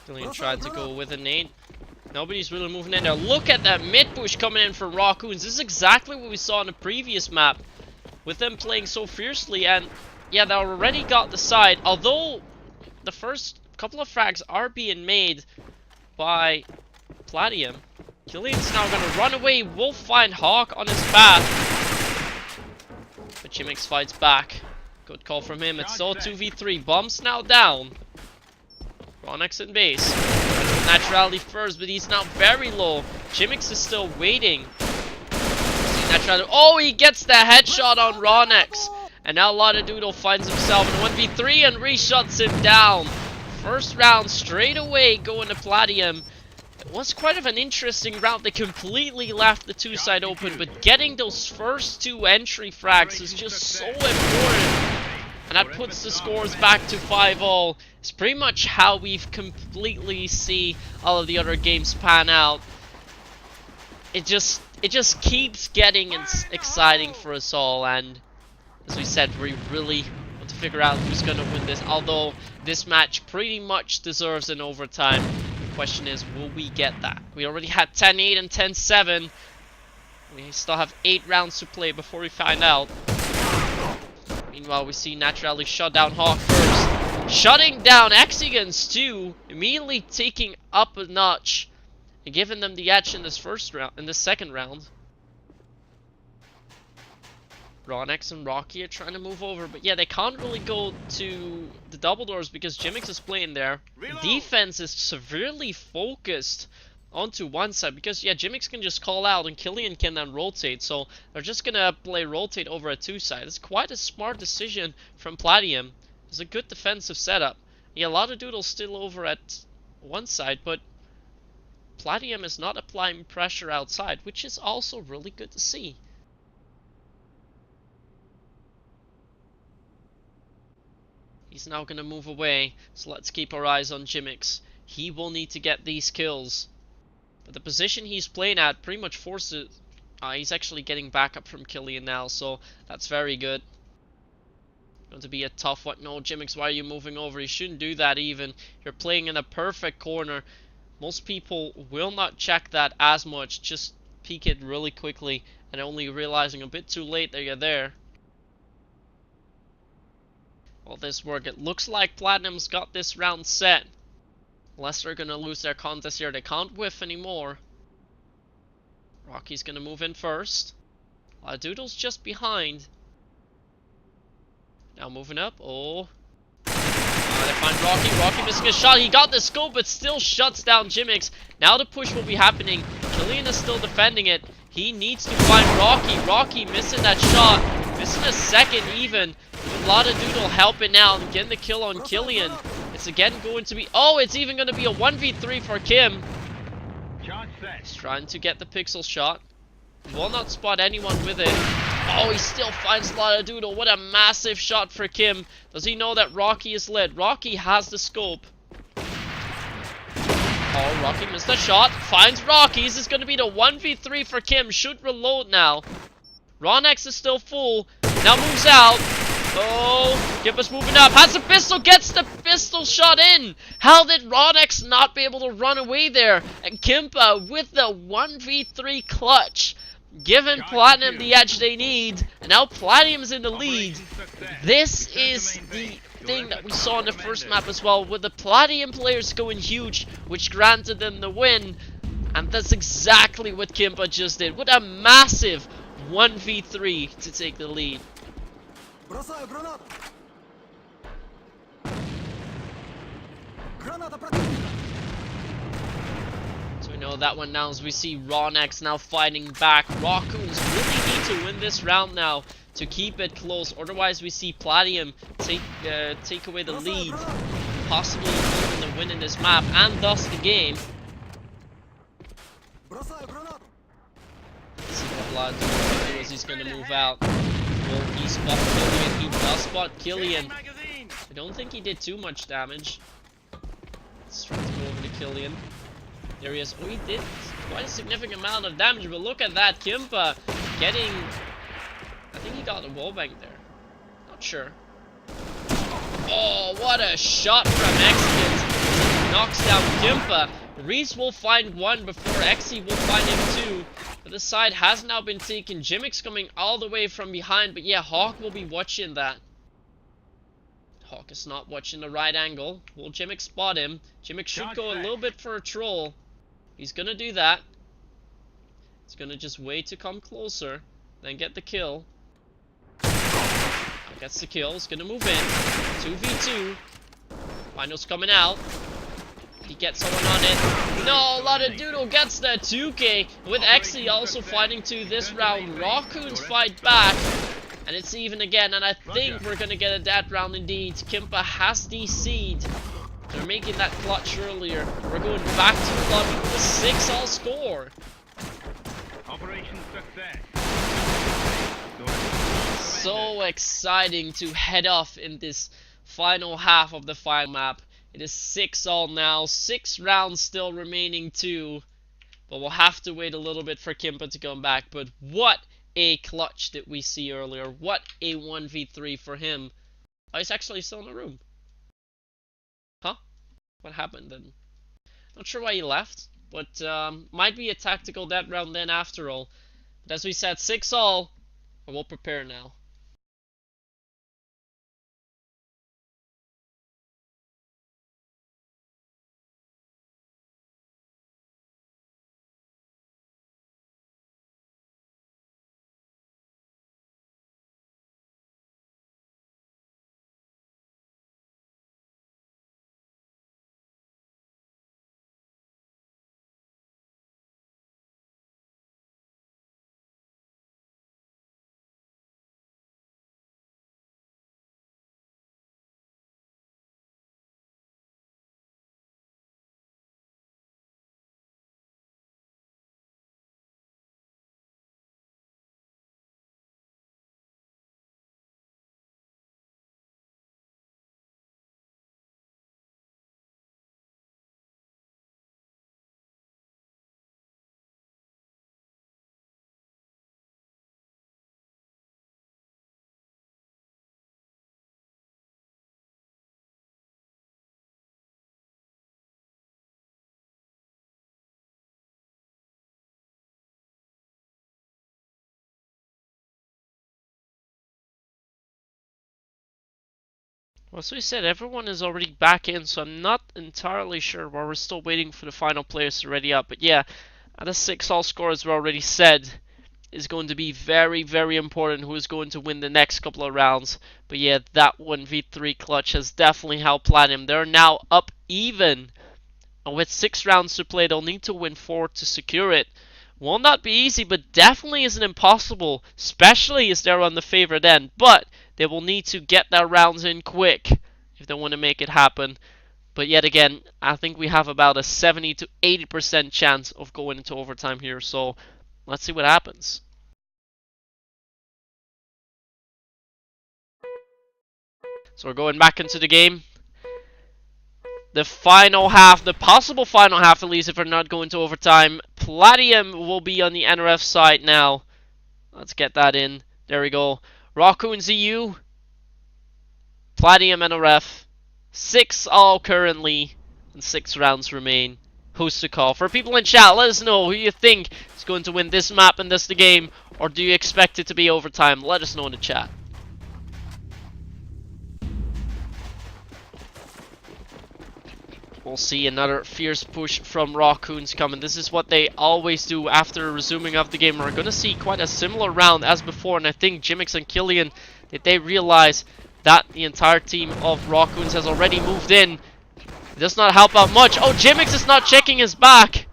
Killian tried to go with a nade. Nobody's really moving in there. Look at that mid push coming in from Rawkoons. This is exactly what we saw in the previous map, with them playing so fiercely. And yeah, they already got the side. Although the first couple of frags are being made by Platium. Killian's now going to run away. Will find Hawk on his path. But Jimix fights back. Good call from him. It's still 2v3. Bombs now down. Rawnex in base. Naturality first, but he's now very low. Jimix is still waiting. See Naturality. Oh, he gets the headshot on Rawnex. And now Latadoodle finds himself in 1v3 and reshuts him down. First round straight away going to Platium. It was quite of an interesting round. They completely left the two side open, but getting those first two entry frags is just so important. And that puts the scores back to 5-all. It's pretty much how we've completely see all of the other games pan out. It just keeps getting exciting for us all, and as we said, we really want to figure out who's gonna win this. Although this match pretty much deserves an overtime. The question is, will we get that? We already had 10-8 and 10-7. We still have 8 rounds to play before we find out. Meanwhile, we see Naturally shut down Hawk first. Shutting down Exigons too, immediately taking up a notch and giving them the edge in this first round, in the second round. Rawnex and Rocky are trying to move over, but yeah, they can't really go to the double doors because Jimix is playing there. The defense is severely focused onto one side because yeah, Jimix can just call out and Killian can then rotate, so they're just gonna play rotate over a two side. It's quite a smart decision from Platium. It's a good defensive setup. Yeah, a lot of doodles still over at one side, but Platium is not applying pressure outside, which is also really good to see. He's now gonna move away, so let's keep our eyes on Jimix. He will need to get these kills. But the position he's playing at pretty much forces... he's actually getting backup from Killian now, so that's very good. Going to be a tough one. No, Jimix, why are you moving over? You shouldn't do that even. You're playing in a perfect corner. Most people will not check that as much. Just peek it really quickly and only realizing a bit too late that you're there. Well, this work. It looks like Platinum's got this round set. Unless they're gonna lose their contest here. They can't whiff anymore. Rocky's gonna move in first. Doodle's just behind. Now moving up. Oh. They find Rocky. Rocky missing a shot. He got the scope, but still shuts down Jimix. Now the push will be happening. Killian is still defending it. He needs to find Rocky. Rocky missing that shot. Missing a second even. With Doodle helping out and getting the kill on Killian. It's again going to be... Oh, it's even going to be a 1v3 for Kim. He's trying to get the pixel shot. Will not spot anyone with it. Oh, he still finds Doodle. What a massive shot for Kim. Does he know that Rocky is lit? Rocky has the scope. Oh, Rocky missed a shot. Finds Rocky. This is going to be the 1v3 for Kim. Should reload now. Rawnex is still full. Now moves out. Oh, Kimba's moving up. Has the pistol. Gets the pistol shot in. How did Rawnex not be able to run away there? And Kimba with the 1v3 clutch. Giving Platinum the edge they need. And now Platinum's in the lead. This is the thing that we saw in the first map as well, with the Platium players going huge, which granted them the win. And that's exactly what Kimba just did. With a massive 1v3 to take the lead. So we know that one now, as we see Rawnex now fighting back. Rawkoons really need to win this round now to keep it close. Otherwise we see Platium take away the lead, possibly even the win in this map, and thus the game. Let's see what Vlad does as he's gonna move out. Will he spot Killian? He does spot Killian. I don't think he did too much damage. Let's try to go over to Killian. There he is. Oh, he did quite a significant amount of damage, but look at that. Kimpa getting... I think he got a wallbang there. Not sure. Oh, what a shot from Exigons. Knock knocks down Kimpa. Reese will find one before Xe will find him too. But this side has now been taken. Jimmick's coming all the way from behind, but yeah, Hawk will be watching that. Hawk is not watching the right angle. Will Jimmick spot him? Jimmick should go a little bit for a troll. He's gonna do that. He's gonna just wait to come closer, then get the kill. Gets the kill. He's gonna move in. 2v2. Final's coming out. He gets someone on it. No, Doodle gets that 2k. With Xe also fighting to this round. Rawkoons fight back. And it's even again. And I think we're gonna get a dead round indeed. Kimpa has DC'd. They're making that clutch earlier. We're going back to the lobby with a 6-all score. Operation success. So exciting to head off in this final half of the final map. It is 6-all now, 6 rounds still remaining too, but we'll have to wait a little bit for Kimpa to come back. But what a clutch that we see earlier, what a 1v3 for him. Oh, he's actually still in the room. Huh? What happened then? Not sure why he left, but might be a tactical dead round then after all. But as we said, 6-all, and we'll prepare now. Well, so we said, everyone is already back in, so I'm not entirely sure why we're still waiting for the final players to ready up. But yeah, at a 6-all score, as we already said, is going to be very, very important who is going to win the next couple of rounds. But yeah, that 1v3 clutch has definitely helped Platium. They're now up even. And with 6 rounds to play, they'll need to win 4 to secure it. Will not be easy, but definitely isn't impossible, especially as they're on the favored end. But they will need to get their rounds in quick if they want to make it happen. But yet again, I think we have about a 70 to 80% chance of going into overtime here. So let's see what happens. So we're going back into the game. The final half, the possible final half at least, if we're not going to overtime. Platium will be on the NRF side now. Let's get that in. There we go. Rawkoons EU. Platium NRF. 6-all currently. And 6 rounds remain. Who's to call? For people in chat, let us know who you think is going to win this map and this the game. Or do you expect it to be overtime? Let us know in the chat. We'll see another fierce push from Rawkoons coming. This is what they always do after resuming of the game. We're going to see quite a similar round as before. And I think Jimmix and Killian, did they realize that the entire team of Rawkoons has already moved in. It does not help out much. Oh, Jimmix is not checking his back.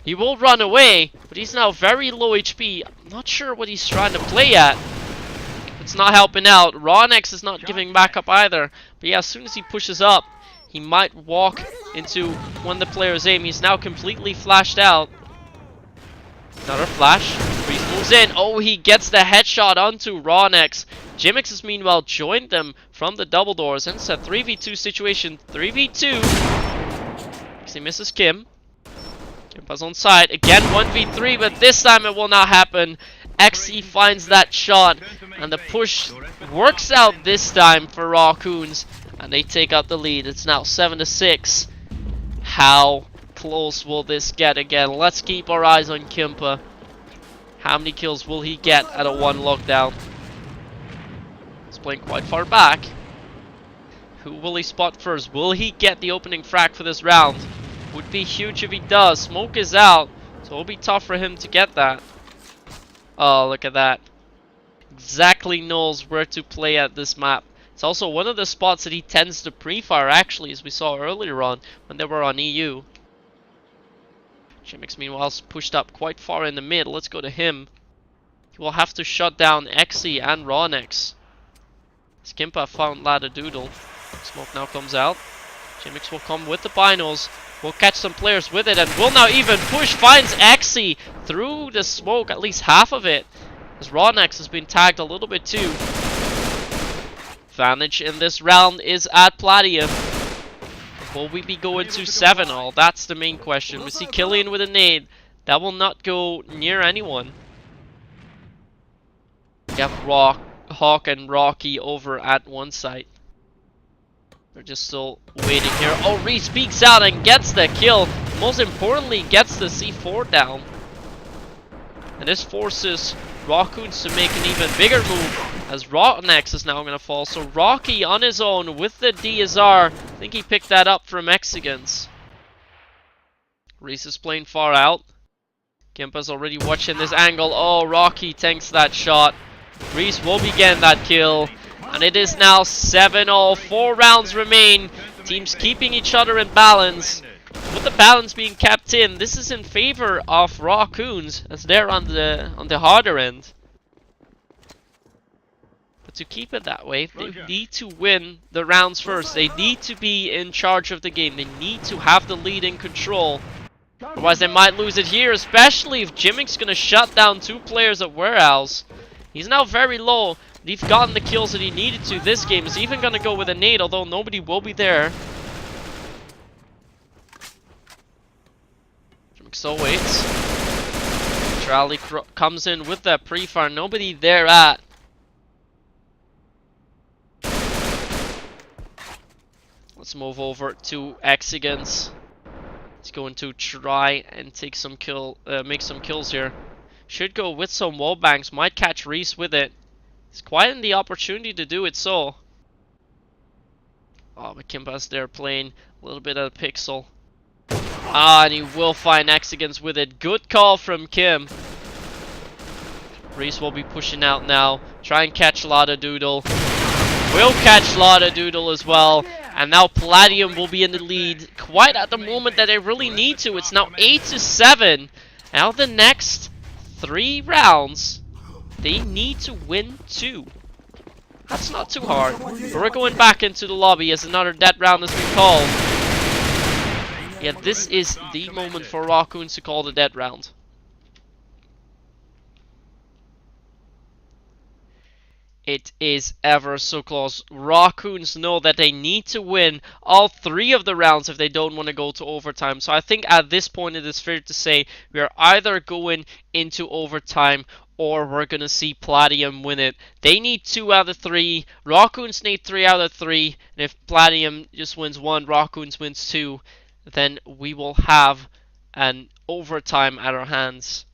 He will run away, but he's now very low HP. I'm not sure what he's trying to play at. It's not helping out. Rawnex is not giving back up either. But yeah, as soon as he pushes up, he might walk into one of the players' aim. He's now completely flashed out. Another flash. Reese moves in. Oh, he gets the headshot onto Rawnex. Jimmix has meanwhile joined them from the double doors. And it's a 3v2 situation. 3v2. He misses Kim. Kimpa's on side. Again, 1v3, but this time it will not happen. Xe finds that shot. And the push works out this time for Rawkoons. And they take out the lead. It's now 7 to 6. how close will this get again? Let's keep our eyes on Kimpa. How many kills will he get at a 1 lockdown? He's playing quite far back. Who will he spot first? Will he get the opening frag for this round? Would be huge if he does. Smoke is out, so it'll be tough for him to get that. Oh, look at that. Exactly knows where to play at this map. It's also one of the spots that he tends to pre-fire, actually, as we saw earlier on when they were on EU. Chimix, meanwhile, is pushed up quite far in the mid. Let's go to him. He will have to shut down Exy and Rawnex. Skimpa found Ladadoodle. Smoke now comes out. Chimix will come with the binos. Will catch some players with it and will now even push. Finds Exy through the smoke, at least half of it. As Rawnex has been tagged a little bit too. Advantage in this round is at Platium. Will we be going to 7-all? That's the main question. We see Killian with a nade. That will not go near anyone. We have Hawk and Rocky over at one site. They're just still waiting here. Oh, Reese peeks out and gets the kill. Most importantly, gets the C4 down. And this forces Rawkoons to make an even bigger move, as Rawnex is now going to fall. So Rocky on his own with the DSR. I think he picked that up from Mexicans. Reese is playing far out. Kimpa's already watching this angle. Oh, Rocky tanks that shot. Reese will be getting that kill. And it is now 7-all. 4 rounds remain. Teams keeping each other in balance. With the balance being kept in, this is in favor of Rawkoons, as they're on the harder end. But to keep it that way, they need to win the rounds first. They need to be in charge of the game. They need to have the lead in control. Otherwise they might lose it here, especially if Jimmy's gonna shut down 2 players at Warehouse. He's now very low. He's gotten the kills that he needed to this game. He's even gonna go with a nade, although nobody will be there. So waits. Charlie comes in with that pre-fire. Nobody there at. Let's move over to Exigans. He's going to try and take some make some kills here. Should go with some wall bangs. Might catch Reese with it. He's quite in the opportunity to do it so. Oh, but Kimpa's there playing a little bit of a pixel. Ah, and he will find Exigans with it. Good call from Kim. Reese will be pushing out now. Try and catch Ladadoodle. Will catch Ladadoodle as well. And now Platium will be in the lead. Quite at the moment that they really need to. It's now 8-7. Now the next 3 rounds, they need to win 2. That's not too hard. But we're going back into the lobby as another dead round has been called. Yeah, this is the moment for Rawkoons to call the dead round. It is ever so close. Rawkoons know that they need to win all 3 of the rounds if they don't want to go to overtime. So I think at this point it is fair to say we are either going into overtime or we're going to see Platium win it. They need 2 out of 3. Rawkoons need 3 out of 3. And if Platium just wins 1, Rawkoons wins 2. Then we will have an overtime at our hands.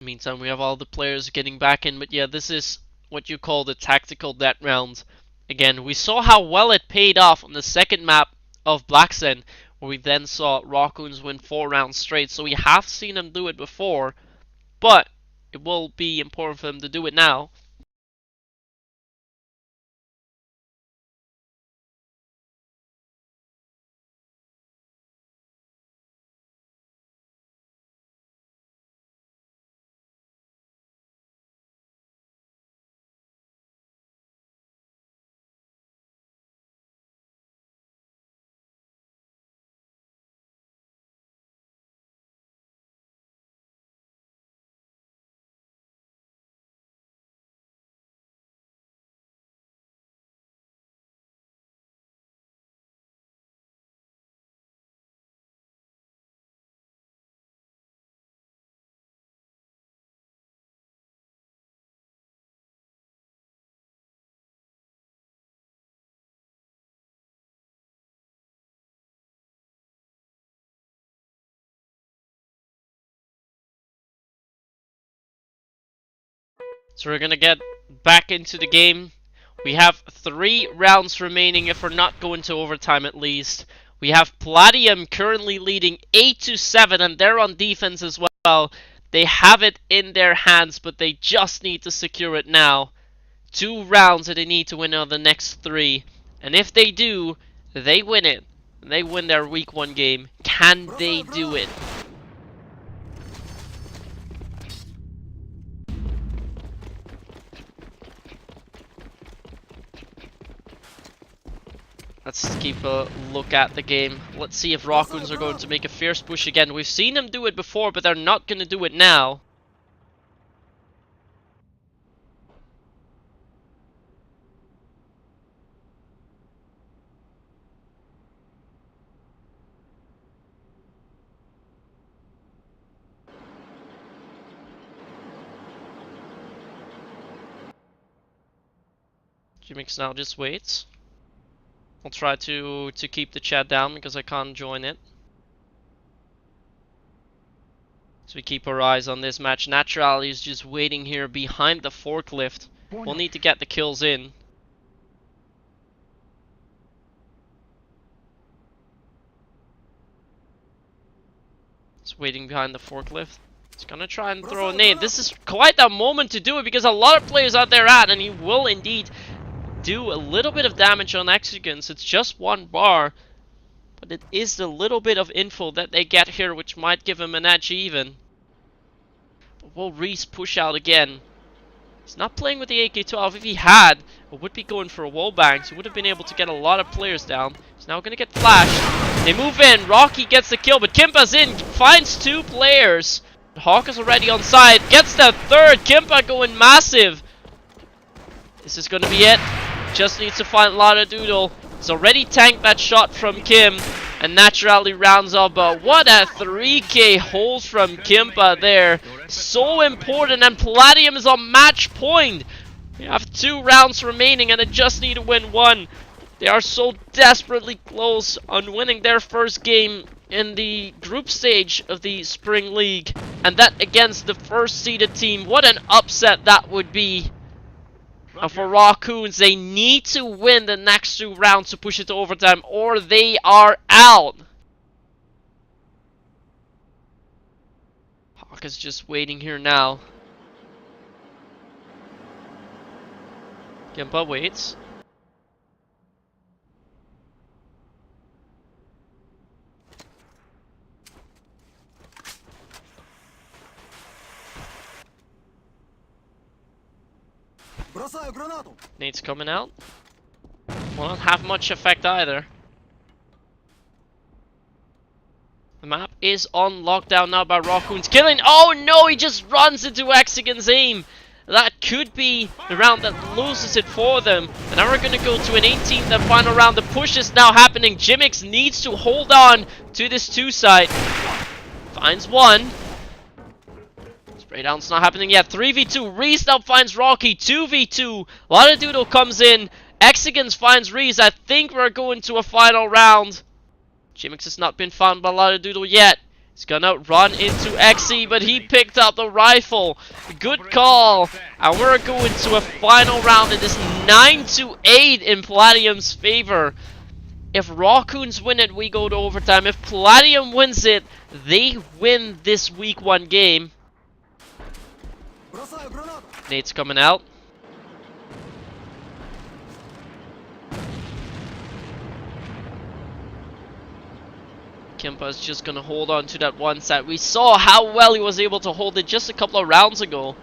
Meantime, we have all the players getting back in, but yeah, this is what you call the tactical death round. Again, we saw how well it paid off on the second map of Blacksen, where we then saw Rawkoons win 4 rounds straight, so we have seen them do it before, but it will be important for them to do it now. So we're gonna get back into the game. We have 3 rounds remaining if we're not going to overtime at least. We have Platium currently leading 8-7 and they're on defense as well. They have it in their hands, but they just need to secure it now. 2 rounds that they need to win on the next 3. And if they do, they win it. They win their week 1 game. Can they do it? Let's keep a look at the game. Let's see if Rawkoons are going to make a fierce push again. We've seen them do it before, but they're not going to do it now. Jimix now just waits. I'll try to keep the chat down because I can't join it. So we keep our eyes on this match. Natural is just waiting here behind the forklift. We'll need to get the kills in. It's waiting behind the forklift. He's gonna try and throw a nade. This is quite the moment to do it because a lot of players out there at, and he will indeed do a little bit of damage on Hexagons. It's just 1 bar, but it is the little bit of info that they get here which might give him an edge even. But will Reese push out again? He's not playing with the AK-12. If he had, it would be going for a wallbang, so he would have been able to get a lot of players down. He's now going to get flashed. They move in. Rocky gets the kill, but Kimpa's in. Finds 2 players. Hawk is already on side. Gets that 3rd. Kimpa going massive. This is going to be it. Just needs to find Lada Doodle. He's already tanked that shot from Kim. And naturally rounds up. But what a 3k hold from Kimpa there. So important. And Platium is on match point. We have 2 rounds remaining and they just need to win 1. They are so desperately close on winning their first game in the group stage of the Spring League. And that against the first seeded team. What an upset that would be. For Rawkoons, they need to win the next 2 rounds to push it to overtime, or they are out. Hawk is just waiting here now. Kimpa waits. Nate's coming out. Will not have much effect either. The map is on lockdown now by Rawkoons. Killing. Oh no, he just runs into Hexagon's aim. That could be the round that loses it for them. And now we're going to go to an 18th and final round. The push is now happening. Jimix needs to hold on to this 2 side. Finds 1. Spray down's not happening yet. 3v2. Reese now finds Rocky. 2v2. Lada Doodle comes in. Hexagons finds Reese. I think we're going to a final round. Jimix has not been found by Lada Doodle yet. He's gonna run into Xe, but he picked up the rifle. Good call. And we're going to a final round. It is 9-8 in Platium's favor. If Rawkoons win it, we go to overtime. If Platium wins it, they win this week 1 game. Nate's coming out. Kimpa's just gonna hold on to that 1 set. We saw how well he was able to hold it just a couple of rounds ago.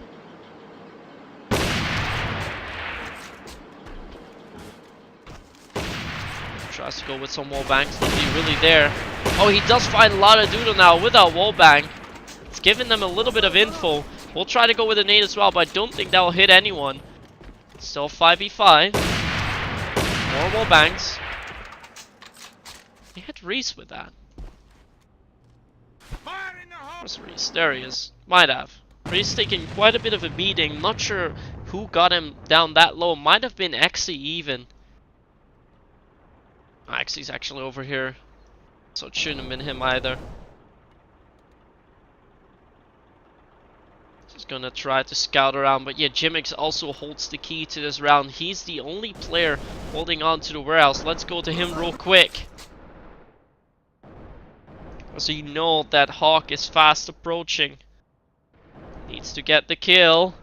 Tries to go with some wallbangs. Nobody really there. Oh, he does find Lada Doodle now without wallbang. It's giving them a little bit of info. We'll try to go with a nade as well, but I don't think that will hit anyone. Still 5v5. More wallbangs. He hit Reese with that. Where's Reese? There he is. Might have. Reese taking quite a bit of a beating. Not sure who got him down that low. Might have been Xe even. Xe's actually over here. So it shouldn't have been him either. Just gonna try to scout around, but yeah, Jimix also holds the key to this round. He's the only player holding on to the warehouse. Let's go to him real quick. So you know that Hawk is fast approaching. Needs to get the kill.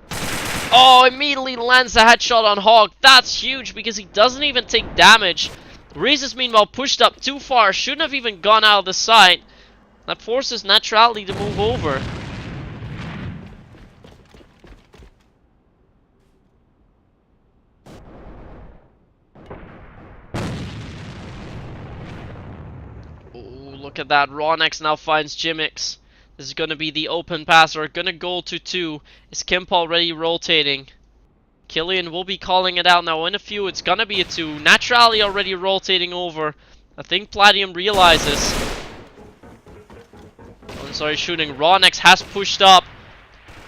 Oh, immediately lands a headshot on Hawk. That's huge because he doesn't even take damage. Reese is meanwhile pushed up too far. Shouldn't have even gone out of the sight. That forces Naturality to move over. Oh, look at that. Rawnex now finds Jimix. This is going to be the open pass. We're going to go to 2. Is Kimp already rotating? Killian will be calling it out now. In a few, it's going to be a 2. Naturally already rotating over. I think Platium realizes. Oh, I'm sorry, shooting. Rawnex has pushed up.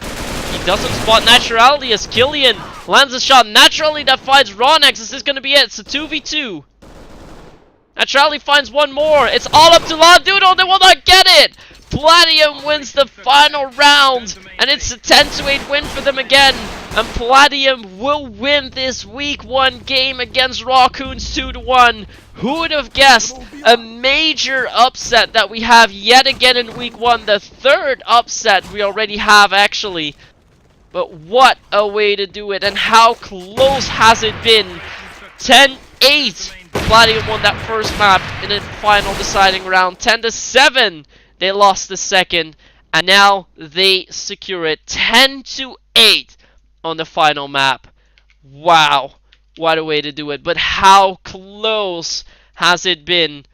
He doesn't spot Naturality as Killian lands a shot. Naturally that finds Rawnex. This is going to be it. It's a 2v2. Naturality finds one more. It's all up to Landudo. They will not get it. Platium wins the final round, and it's a 10-8 win for them again. And Platium will win this week 1 game against Rawkoons 2-1. Who would have guessed a major upset that we have yet again in week 1? The 3rd upset we already have actually. But what a way to do it, and how close has it been? 10-8. Platium won that first map in a final deciding round. 10-7. They lost the second, and now they secure it 10-8 on the final map. Wow, what a way to do it. But how close has it been?